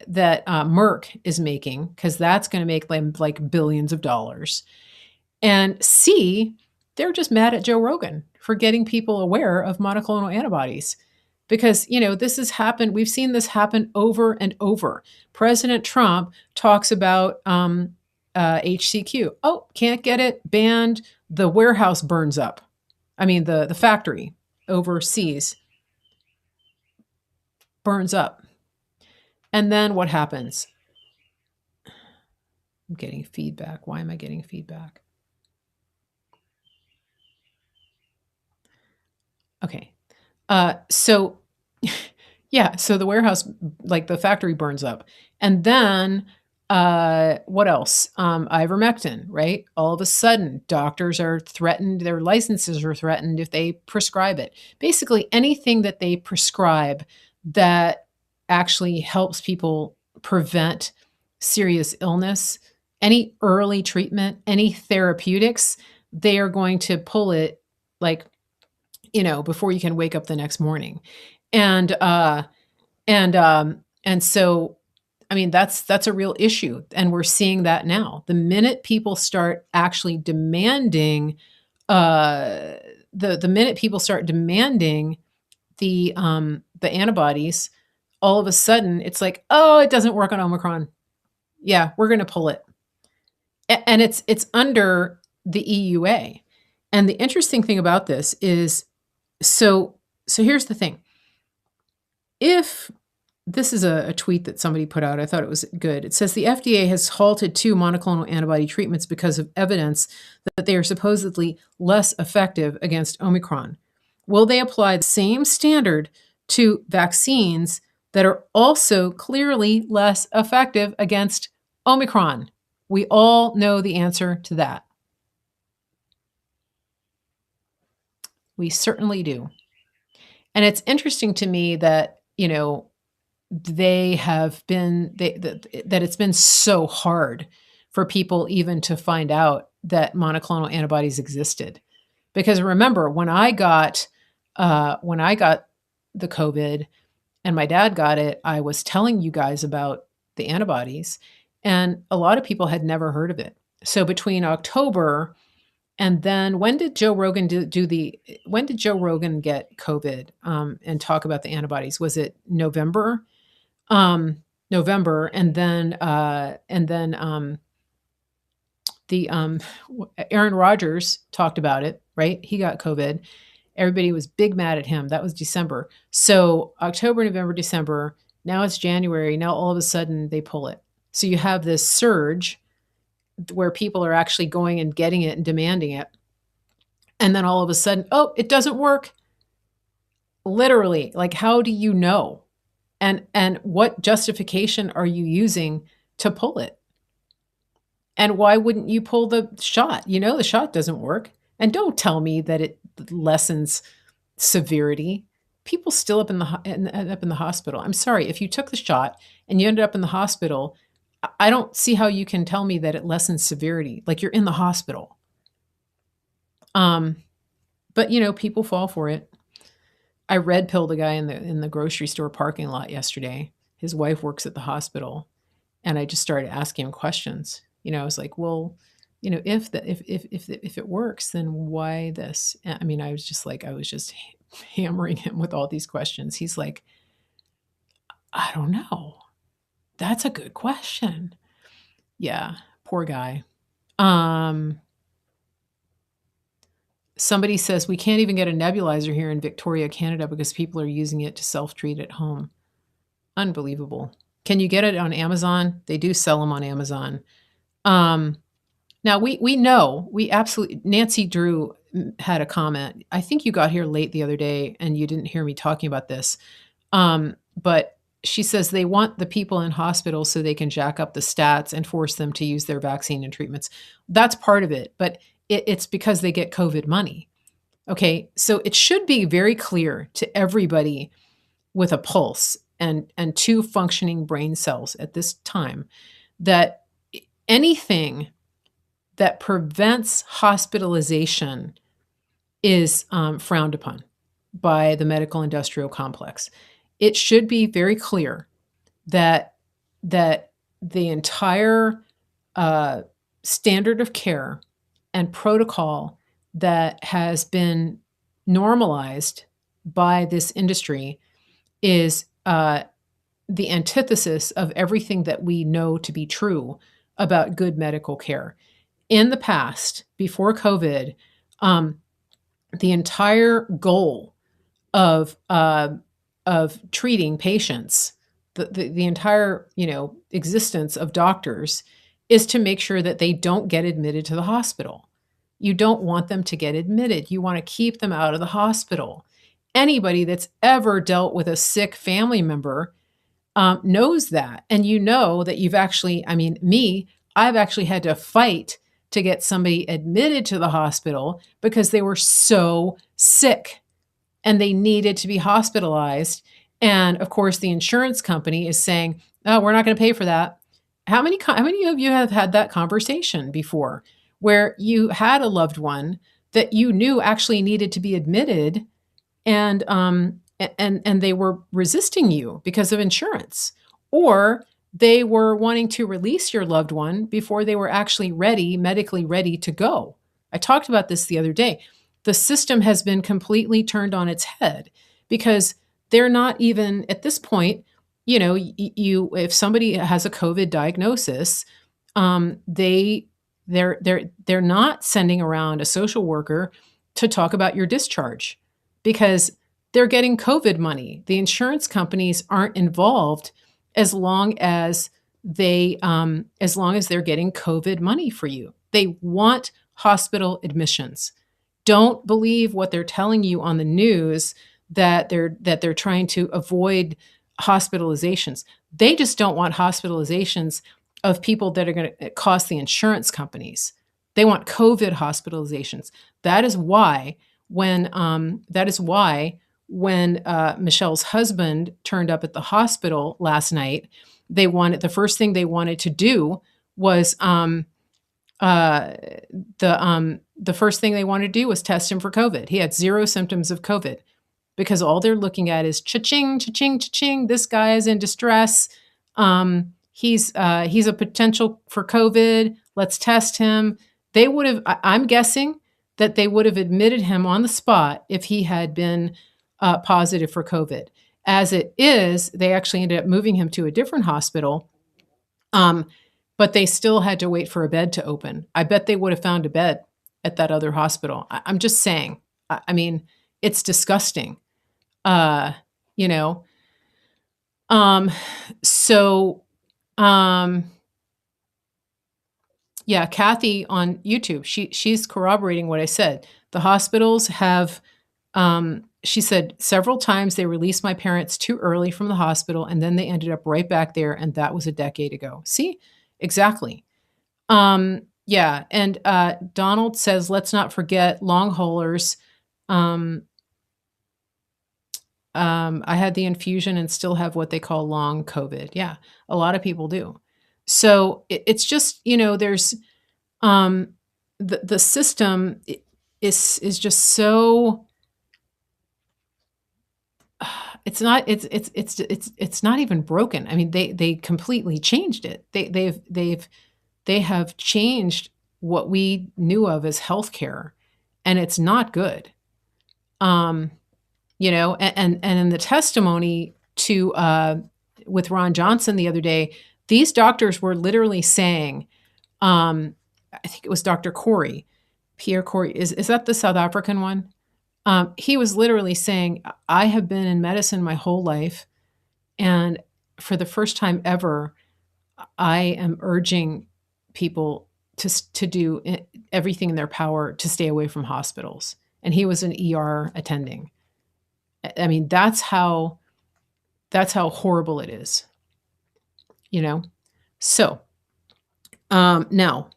that Merck is making, because that's going to make them like billions of dollars. And C, they're just mad at Joe Rogan for getting people aware of monoclonal antibodies. Because, this has happened. We've seen this happen over and over. President Trump talks about HCQ. Oh, can't get it, banned. The warehouse burns up. I mean, the factory overseas burns up. And then what happens? I'm getting feedback. Why am I getting feedback? Okay. So yeah, so the warehouse, like the factory burns up. And then what else? Ivermectin, right? All of a sudden, doctors are threatened, their licenses are threatened if they prescribe it. Basically, anything that they prescribe that actually helps people prevent serious illness, any early treatment, any therapeutics, they are going to pull it, like, before you can wake up the next morning. And so, I mean, that's a real issue, and we're seeing that now. The minute people start actually demanding, the minute people start demanding the antibodies, all of a sudden it's like, oh, it doesn't work on Omicron. Yeah, we're going to pull it. And it's under the EUA. And the interesting thing about this is, so here's the thing. If this is a tweet that somebody put out, I thought it was good. It says the FDA has halted 2 monoclonal antibody treatments because of evidence that they are supposedly less effective against Omicron. Will they apply the same standard to vaccines that are also clearly less effective against Omicron? We all know the answer to that. We certainly do. And it's interesting to me that, they have been that it's been so hard for people even to find out that monoclonal antibodies existed. Because remember, when I got the COVID and my dad got it, I was telling you guys about the antibodies, and a lot of people had never heard of it. So between October and then when did Joe Rogan when did Joe Rogan get COVID and talk about the antibodies? Was it November? November, and then the Aaron Rodgers talked about it, right? He got COVID. Everybody was big mad at him. That was December. So October, November, December. Now it's January. Now all of a sudden they pull it. So you have this surge where people are actually going and getting it and demanding it. And then all of a sudden, oh, it doesn't work. Literally, like, how do you know? And what justification are you using to pull it? And why wouldn't you pull the shot? The shot doesn't work. And don't tell me that it lessens severity. People still end up in the hospital. I'm sorry, if you took the shot and you ended up in the hospital, I don't see how you can tell me that it lessens severity. Like, you're in the hospital. But people fall for it. I red pilled a guy in the grocery store parking lot yesterday. His wife works at the hospital, and I just started asking him questions. I was like, well, if it works, then why this? I mean, I was just hammering him with all these questions. He's like, I don't know. That's a good question. Yeah, poor guy. Somebody says we can't even get a nebulizer here in Victoria, Canada, because people are using it to self-treat at home. Unbelievable. Can you get it on Amazon? They do sell them on Amazon. Now we know, we absolutely, Nancy Drew had a comment. I think you got here late the other day and you didn't hear me talking about this. But she says they want the people in hospitals so they can jack up the stats and force them to use their vaccine and treatments. That's part of it, but it's because they get COVID money. Okay, so it should be very clear to everybody with a pulse and 2 functioning brain cells at this time that anything that prevents hospitalization is frowned upon by the medical industrial complex. It should be very clear that the entire standard of care and protocol that has been normalized by this industry is the antithesis of everything that we know to be true about good medical care. In the past, before COVID, the entire goal of treating patients, the entire existence of doctors, is to make sure that they don't get admitted to the hospital. You don't want them to get admitted. You want to keep them out of the hospital. Anybody that's ever dealt with a sick family member knows that. And that you've actually, I've actually had to fight to get somebody admitted to the hospital because they were so sick and they needed to be hospitalized. And of course, the insurance company is saying, oh, we're not going to pay for that. How many of you have had that conversation before where you had a loved one that you knew actually needed to be admitted and they were resisting you because of insurance, or they were wanting to release your loved one before they were actually medically ready to go? I talked about this the other day. The system has been completely turned on its head because they're not even, at this point, you if somebody has a COVID diagnosis, they they're not sending around a social worker to talk about your discharge because they're getting COVID money. The insurance companies aren't involved as long as as long as they're getting COVID money for you. They want hospital admissions. Don't believe what they're telling you on the news that they're trying to avoid hospitalizations. They just don't want hospitalizations of people that are going to cost the insurance companies. They want COVID hospitalizations. That is why when Michelle's husband turned up at the hospital last night, the first thing they wanted to do was uh, the first thing they wanted to do was test him for COVID. He had zero symptoms of COVID because all they're looking at is cha-ching, cha-ching, cha-ching. This guy is in distress. He's a potential for COVID. Let's test him. They would have. I'm guessing that they would have admitted him on the spot if he had been positive for COVID. As it is, they actually ended up moving him to a different hospital. Um, but they still had to wait for a bed to open. I bet they would have found a bed at that other hospital. I'm just saying. I mean, it's disgusting. Uh, you know. Um, so, um, yeah, Kathy on YouTube, she's corroborating what I said. The hospitals have, she said, several times they released my parents too early from the hospital, and then they ended up right back there, and that was a decade ago. See, exactly. Yeah, and Donald says, let's not forget long haulers. Um, I had the infusion and still have what they call long COVID. Yeah, a lot of people do. So it's just, there's um, the system is just so it's not even broken. I mean, they completely changed it. They have changed what we knew of as healthcare, and it's not good. Um, and in the testimony to with Ron Johnson the other day, these doctors were literally saying, I think it was Dr. Corey, Pierre Corey, is that the South African one? He was literally saying, I have been in medicine my whole life, and for the first time ever, I am urging people to do everything in their power to stay away from hospitals. And he was an ER attending. I mean, that's how horrible it is, you know? So, now,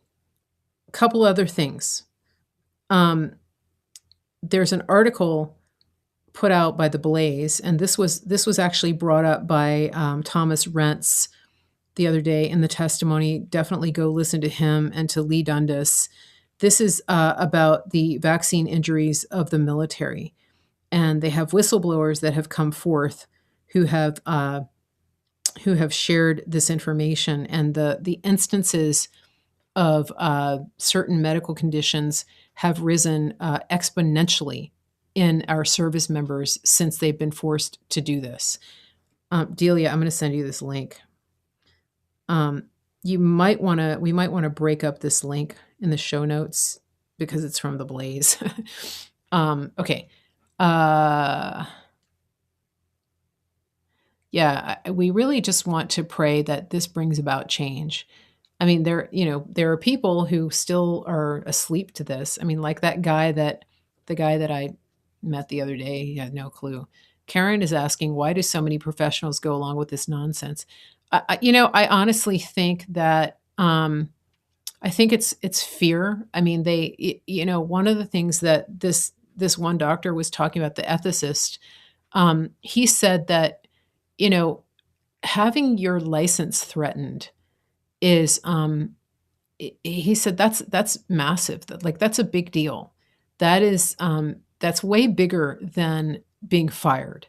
a couple other things. There's an article put out by the Blaze, and this was actually brought up by Thomas Rentz the other day in the testimony. Definitely go listen to him and to Lee Dundas. This is about the vaccine injuries of the military, and they have whistleblowers that have come forth who have shared this information, and the instances of certain medical conditions have risen exponentially in our service members since they've been forced to do this. Delia, I'm going to send you this link. We might want to break up this link in the show notes because it's from the Blaze. Okay. Yeah, we really just want to pray that this brings about change. I mean, there are people who still are asleep to this. I mean, like the guy that I met the other day, he had no clue. Karen is asking, why do so many professionals go along with this nonsense? I honestly think that I think it's fear. I mean, one of the things that this one doctor was talking about, the ethicist, he said that you know having your license threatened is he said that's massive. Like that's a big deal. That's way bigger than being fired.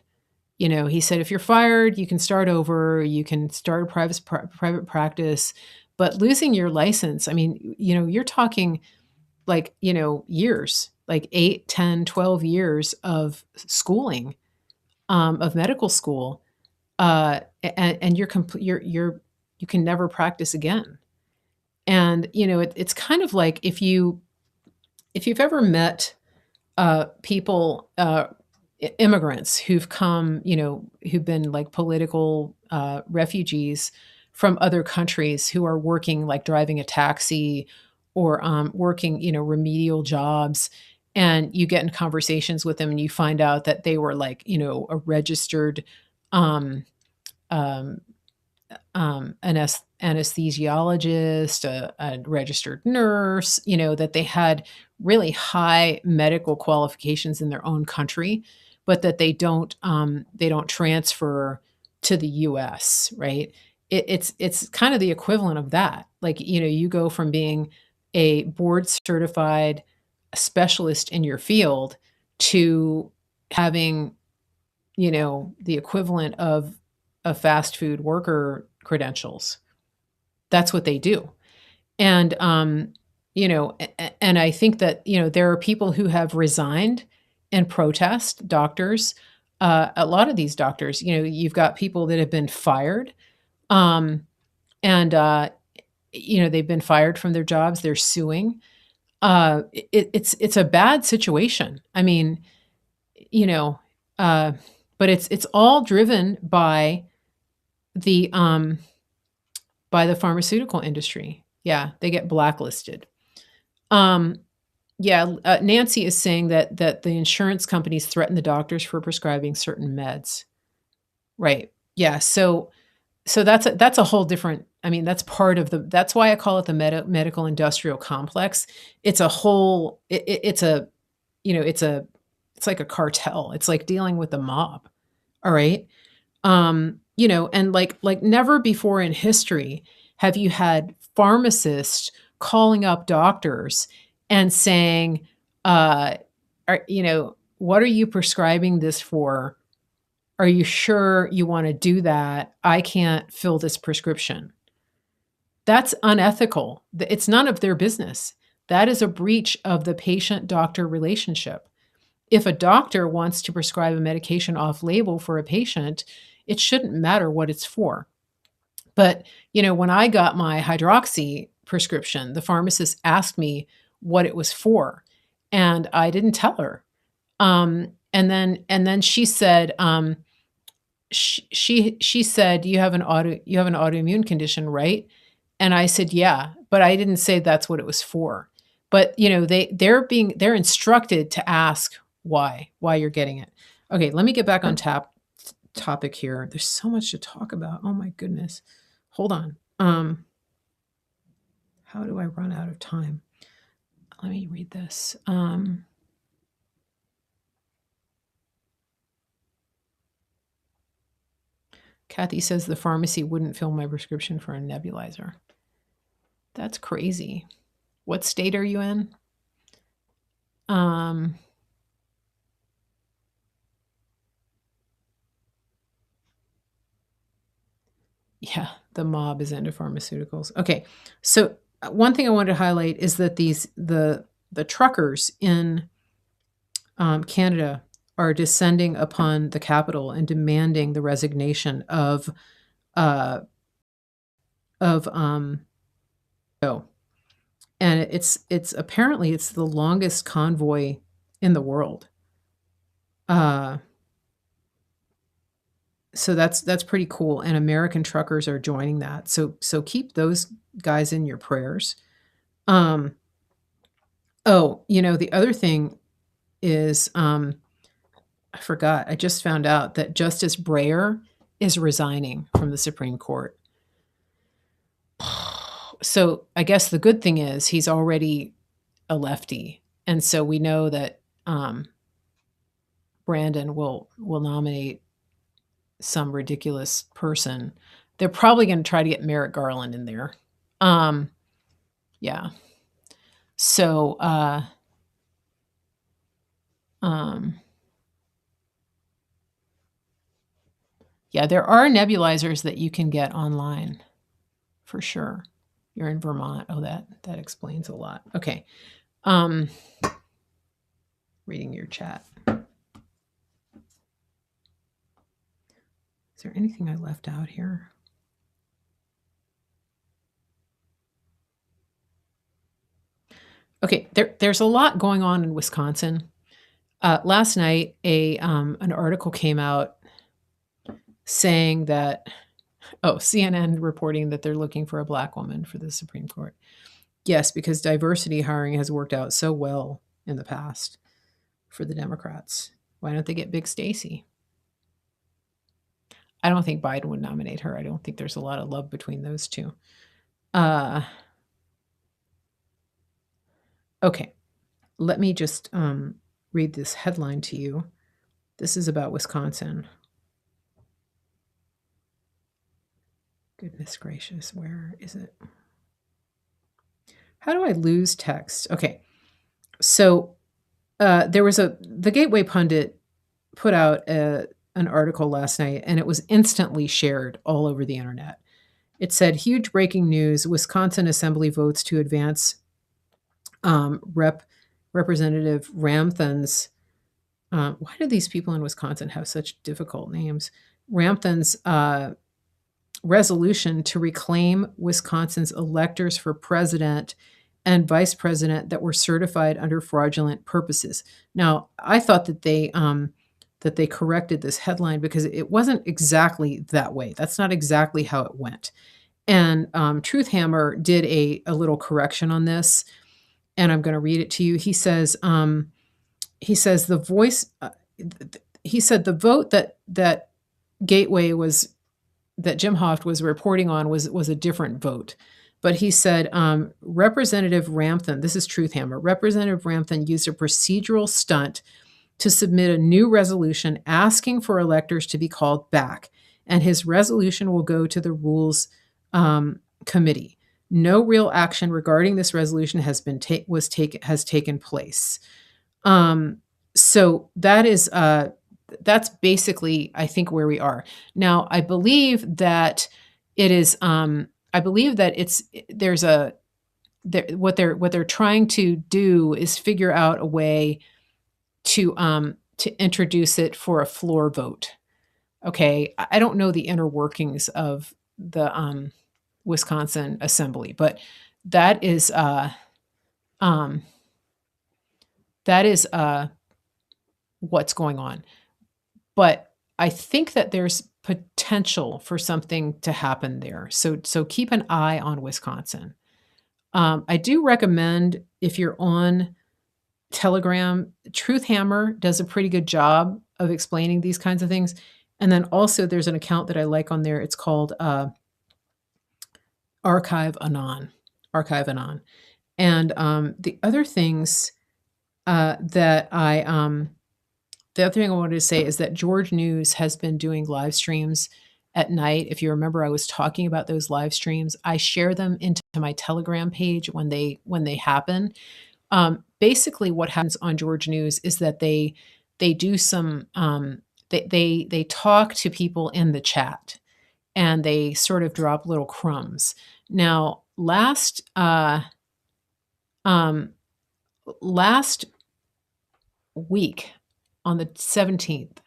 He said if you're fired, you can start over, you can start a private practice, but losing your license, I mean, you're talking like, years, like 8, 10, 12 years of schooling, of medical school. and you can never practice again. And it's kind of like if you've ever met people, immigrants who've come, who've been like political refugees from other countries who are working, like driving a taxi or working, remedial jobs. And you get in conversations with them and you find out that they were like, a registered um, um, anesthesiologist, a registered nurse, that they had really high medical qualifications in their own country, but that they don't transfer to the U.S. Right? It's kind of the equivalent of that. Like you go from being a board certified specialist in your field to having the equivalent of a fast food worker credentials. That's what they do. And, and I think that, there are people who have resigned in protest, doctors. A lot of these doctors, you've got people that have been fired. Um, and, they've been fired from their jobs. They're suing. It's a bad situation. I mean, you know, uh, but it's all driven the um by the pharmaceutical industry. Yeah, they get blacklisted. Um, yeah, Nancy is saying that the insurance companies threaten the doctors for prescribing certain meds. Right. Yeah. So that's a whole different. I mean, that's part of the. That's why I call it the medical industrial complex. It's a whole. It's a. It's a. It's like a cartel. It's like dealing with the mob. All right. And like never before in history have you had pharmacists calling up doctors and saying, what are you prescribing this for? Are you sure you want to do that? I can't fill this prescription. That's unethical. It's none of their business. That is a breach of the patient doctor relationship. If a doctor wants to prescribe a medication off label for a patient, it shouldn't matter what it's for. But, when I got my hydroxy prescription, the pharmacist asked me what it was for, and I didn't tell her. And then she said, she said, you have an autoimmune condition, right? And I said, yeah, but I didn't say that's what it was for. But they're instructed to ask why you're getting it. Okay, let me get back on topic here. There's so much to talk about. Oh my goodness. Hold on. How do I run out of time? Let me read this. Kathy says the pharmacy wouldn't fill my prescription for a nebulizer. That's crazy. What state are you in? Yeah, the mob is into pharmaceuticals. Okay, so one thing I wanted to highlight is that the truckers in Canada are descending upon the capital and demanding the resignation of uh, Joe. And it's apparently it's the longest convoy in the world. So that's pretty cool, and American truckers are joining that. So keep those guys in your prayers. Um, the other thing is, I forgot. I just found out that Justice Breyer is resigning from the Supreme Court. So I guess the good thing is he's already a lefty, and so we know that Brandon will nominate some ridiculous person. They're probably going to try to get Merrick Garland in there. Yeah. So, yeah, there are nebulizers that you can get online for sure. You're in Vermont. Oh, that explains a lot. Okay. Reading your chat. Is there anything I left out here? Okay, there's a lot going on in Wisconsin. Last night, an article came out saying that CNN reporting that they're looking for a black woman for the Supreme Court. Yes, because diversity hiring has worked out so well in the past for the Democrats. Why don't they get Big Stacey? I don't think Biden would nominate her. I don't think there's a lot of love between those two. Okay, let me just read this headline to you. This is about Wisconsin. Goodness gracious, where is it? How do I lose text? Okay, so the Gateway Pundit put out an article last night, and it was instantly shared all over the internet. It said, "Huge breaking news: Wisconsin Assembly votes to advance Representative Ramthan's." Why do these people in Wisconsin have such difficult names? Ramthan's resolution to reclaim Wisconsin's electors for president and vice president that were certified under fraudulent purposes. Now, I thought that they corrected this headline because it wasn't exactly that way. That's not exactly how it went. And Truth Hammer did a little correction on this, and I'm going to read it to you. He says the voice. He said the vote that Gateway was that Jim Hoft was reporting on was a different vote. But he said Representative Ramthan, this is Truth Hammer, Representative Ramthan used a procedural stunt to submit a new resolution asking for electors to be called back, and his resolution will go to the Rules Committee. No real action regarding this resolution has taken place. So that is that's basically, I think, where we are now. I believe that it is. I believe that what they're trying to do is figure out a way to introduce it for a floor vote. Okay, I don't know the inner workings of the Wisconsin Assembly, but that is what's going on. But I think that there's potential for something to happen there. So keep an eye on Wisconsin. I do recommend, if you're on Telegram, Truth Hammer does a pretty good job of explaining these kinds of things. And then also there's an account that I like on there. It's called Archive Anon. And the other things the other thing I wanted to say is that George News has been doing live streams at night. If you remember, I was talking about those live streams. I share them into my Telegram page when they happen. Basically, what happens on George News is that they do some they talk to people in the chat, and they sort of drop little crumbs. Now, last week, on the 17th,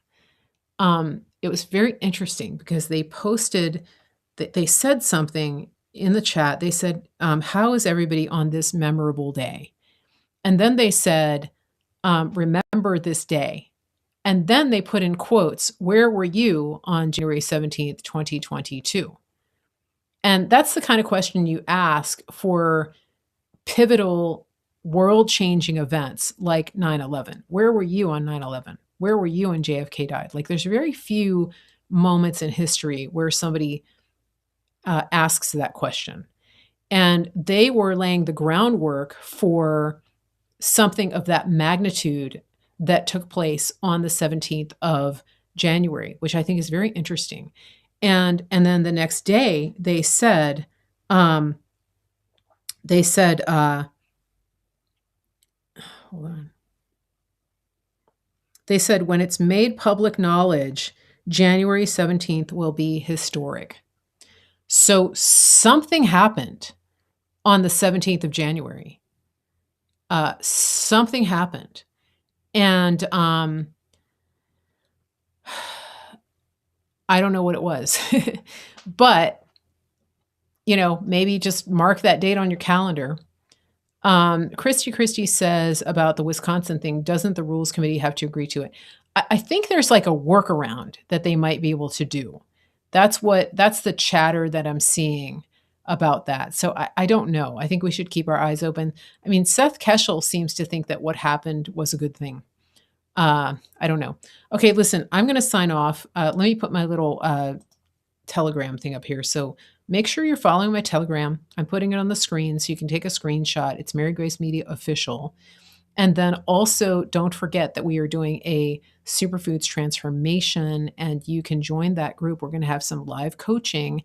it was very interesting because they posted that they said something in the chat. They said, how is everybody on this memorable day? And then they said, remember this day. And then they put in quotes, where were you on January 17th, 2022? And that's the kind of question you ask for pivotal world-changing events like 9/11. Where were you on 9/11? Where were you when JFK died? Like, there's very few moments in history where somebody asks that question. And they were laying the groundwork for something of that magnitude that took place on the 17th of January, which I think is very interesting. And then the next day they said, hold on. They said, when it's made public knowledge, January 17th will be historic. So something happened on the 17th of January. Something happened. And I don't know what it was. But, maybe just mark that date on your calendar. Christy says about the Wisconsin thing, doesn't the rules committee have to agree to it? I think there's like a workaround that they might be able to do. That's the chatter that I'm seeing about that. So I don't know. I think we should keep our eyes open. I mean, Seth Keshel seems to think that what happened was a good thing. I don't know. Okay, listen, I'm going to sign off. Let me put my little Telegram thing up here. So make sure you're following my Telegram. I'm putting it on the screen so you can take a screenshot. It's Mary Grace Media Official. And then also don't forget that we are doing a superfoods transformation, and you can join that group. We're going to have some live coaching,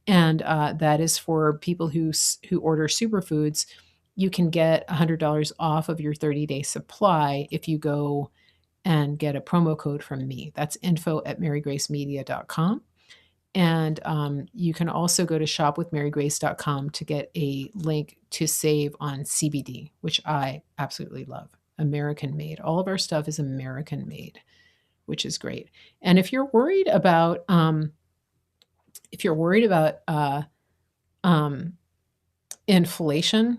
and that is for people who order superfoods. You can get $100 off of your 30-day supply if you go and get a promo code from me. That's info@marygracemedia.com. And you can also go to shopwithmarygrace.com to get a link to save on CBD, which I absolutely love. American made. All of our stuff is American made, which is great. And if you're worried about inflation,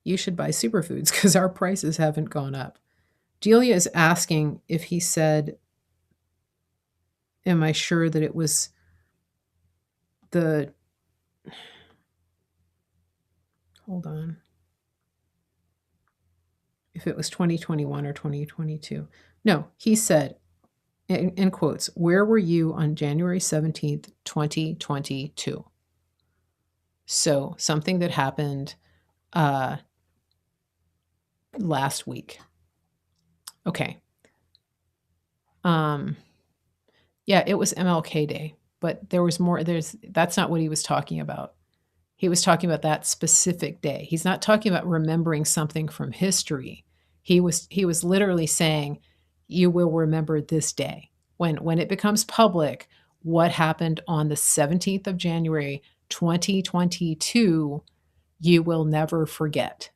you should buy superfoods because our prices haven't gone up. Delia is asking if he said, am I sure that it was hold on, if it was 2021 or 2022. No, he said, in quotes, where were you on January 17th, 2022? So something that happened last week. Okay. Yeah, it was MLK Day, but there was more. That's not what he was talking about. He was talking about that specific day. He's not talking about remembering something from history. He was literally saying, you will remember this day. When it becomes public, what happened on the 17th of January, 2022, you will never forget.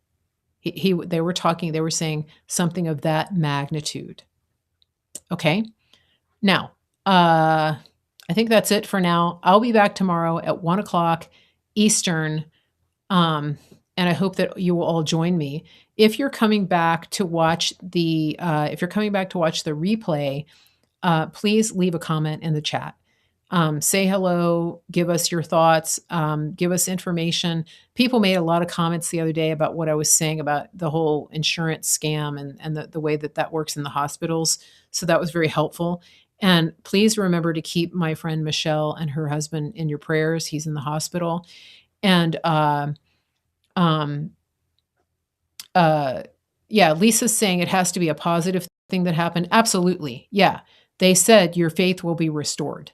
They were saying something of that magnitude. Okay. Now, I think that's it for now. I'll be back tomorrow at 1:00 Eastern. And I hope that you will all join me. If you're coming back to watch the replay, please leave a comment in the chat. Say hello, give us your thoughts, give us information. People made a lot of comments the other day about what I was saying about the whole insurance scam and the way that works in the hospitals. So that was very helpful. And please remember to keep my friend Michelle and her husband in your prayers. He's in the hospital. And yeah, Lisa's saying it has to be a positive thing that happened. Absolutely. Yeah. They said your faith will be restored.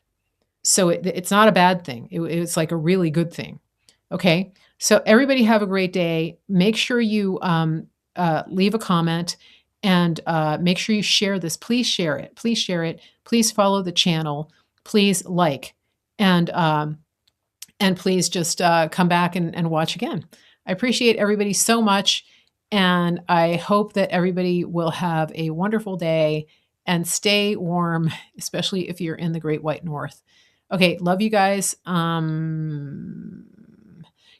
So it's not a bad thing. It's like a really good thing. Okay. So everybody have a great day. Make sure you leave a comment and make sure you share this. Please share it. Please share it. Please follow the channel. Please like and please just come back and watch again. I appreciate everybody so much. And I hope that everybody will have a wonderful day and stay warm, especially if you're in the Great White North. Okay, love you guys.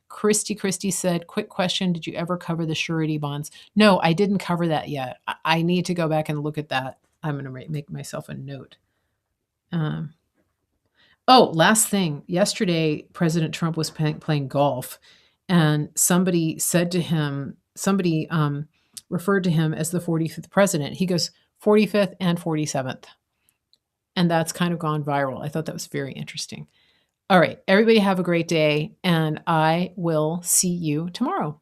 Christy said, quick question, did you ever cover the surety bonds? No, I didn't cover that yet. I need to go back and look at that. I'm going to make myself a note. Oh, last thing. Yesterday, President Trump was playing golf, and somebody said to him, referred to him as the 45th president. He goes, 45th and 47th. And that's kind of gone viral. I thought that was very interesting. All right, everybody have a great day, and I will see you tomorrow.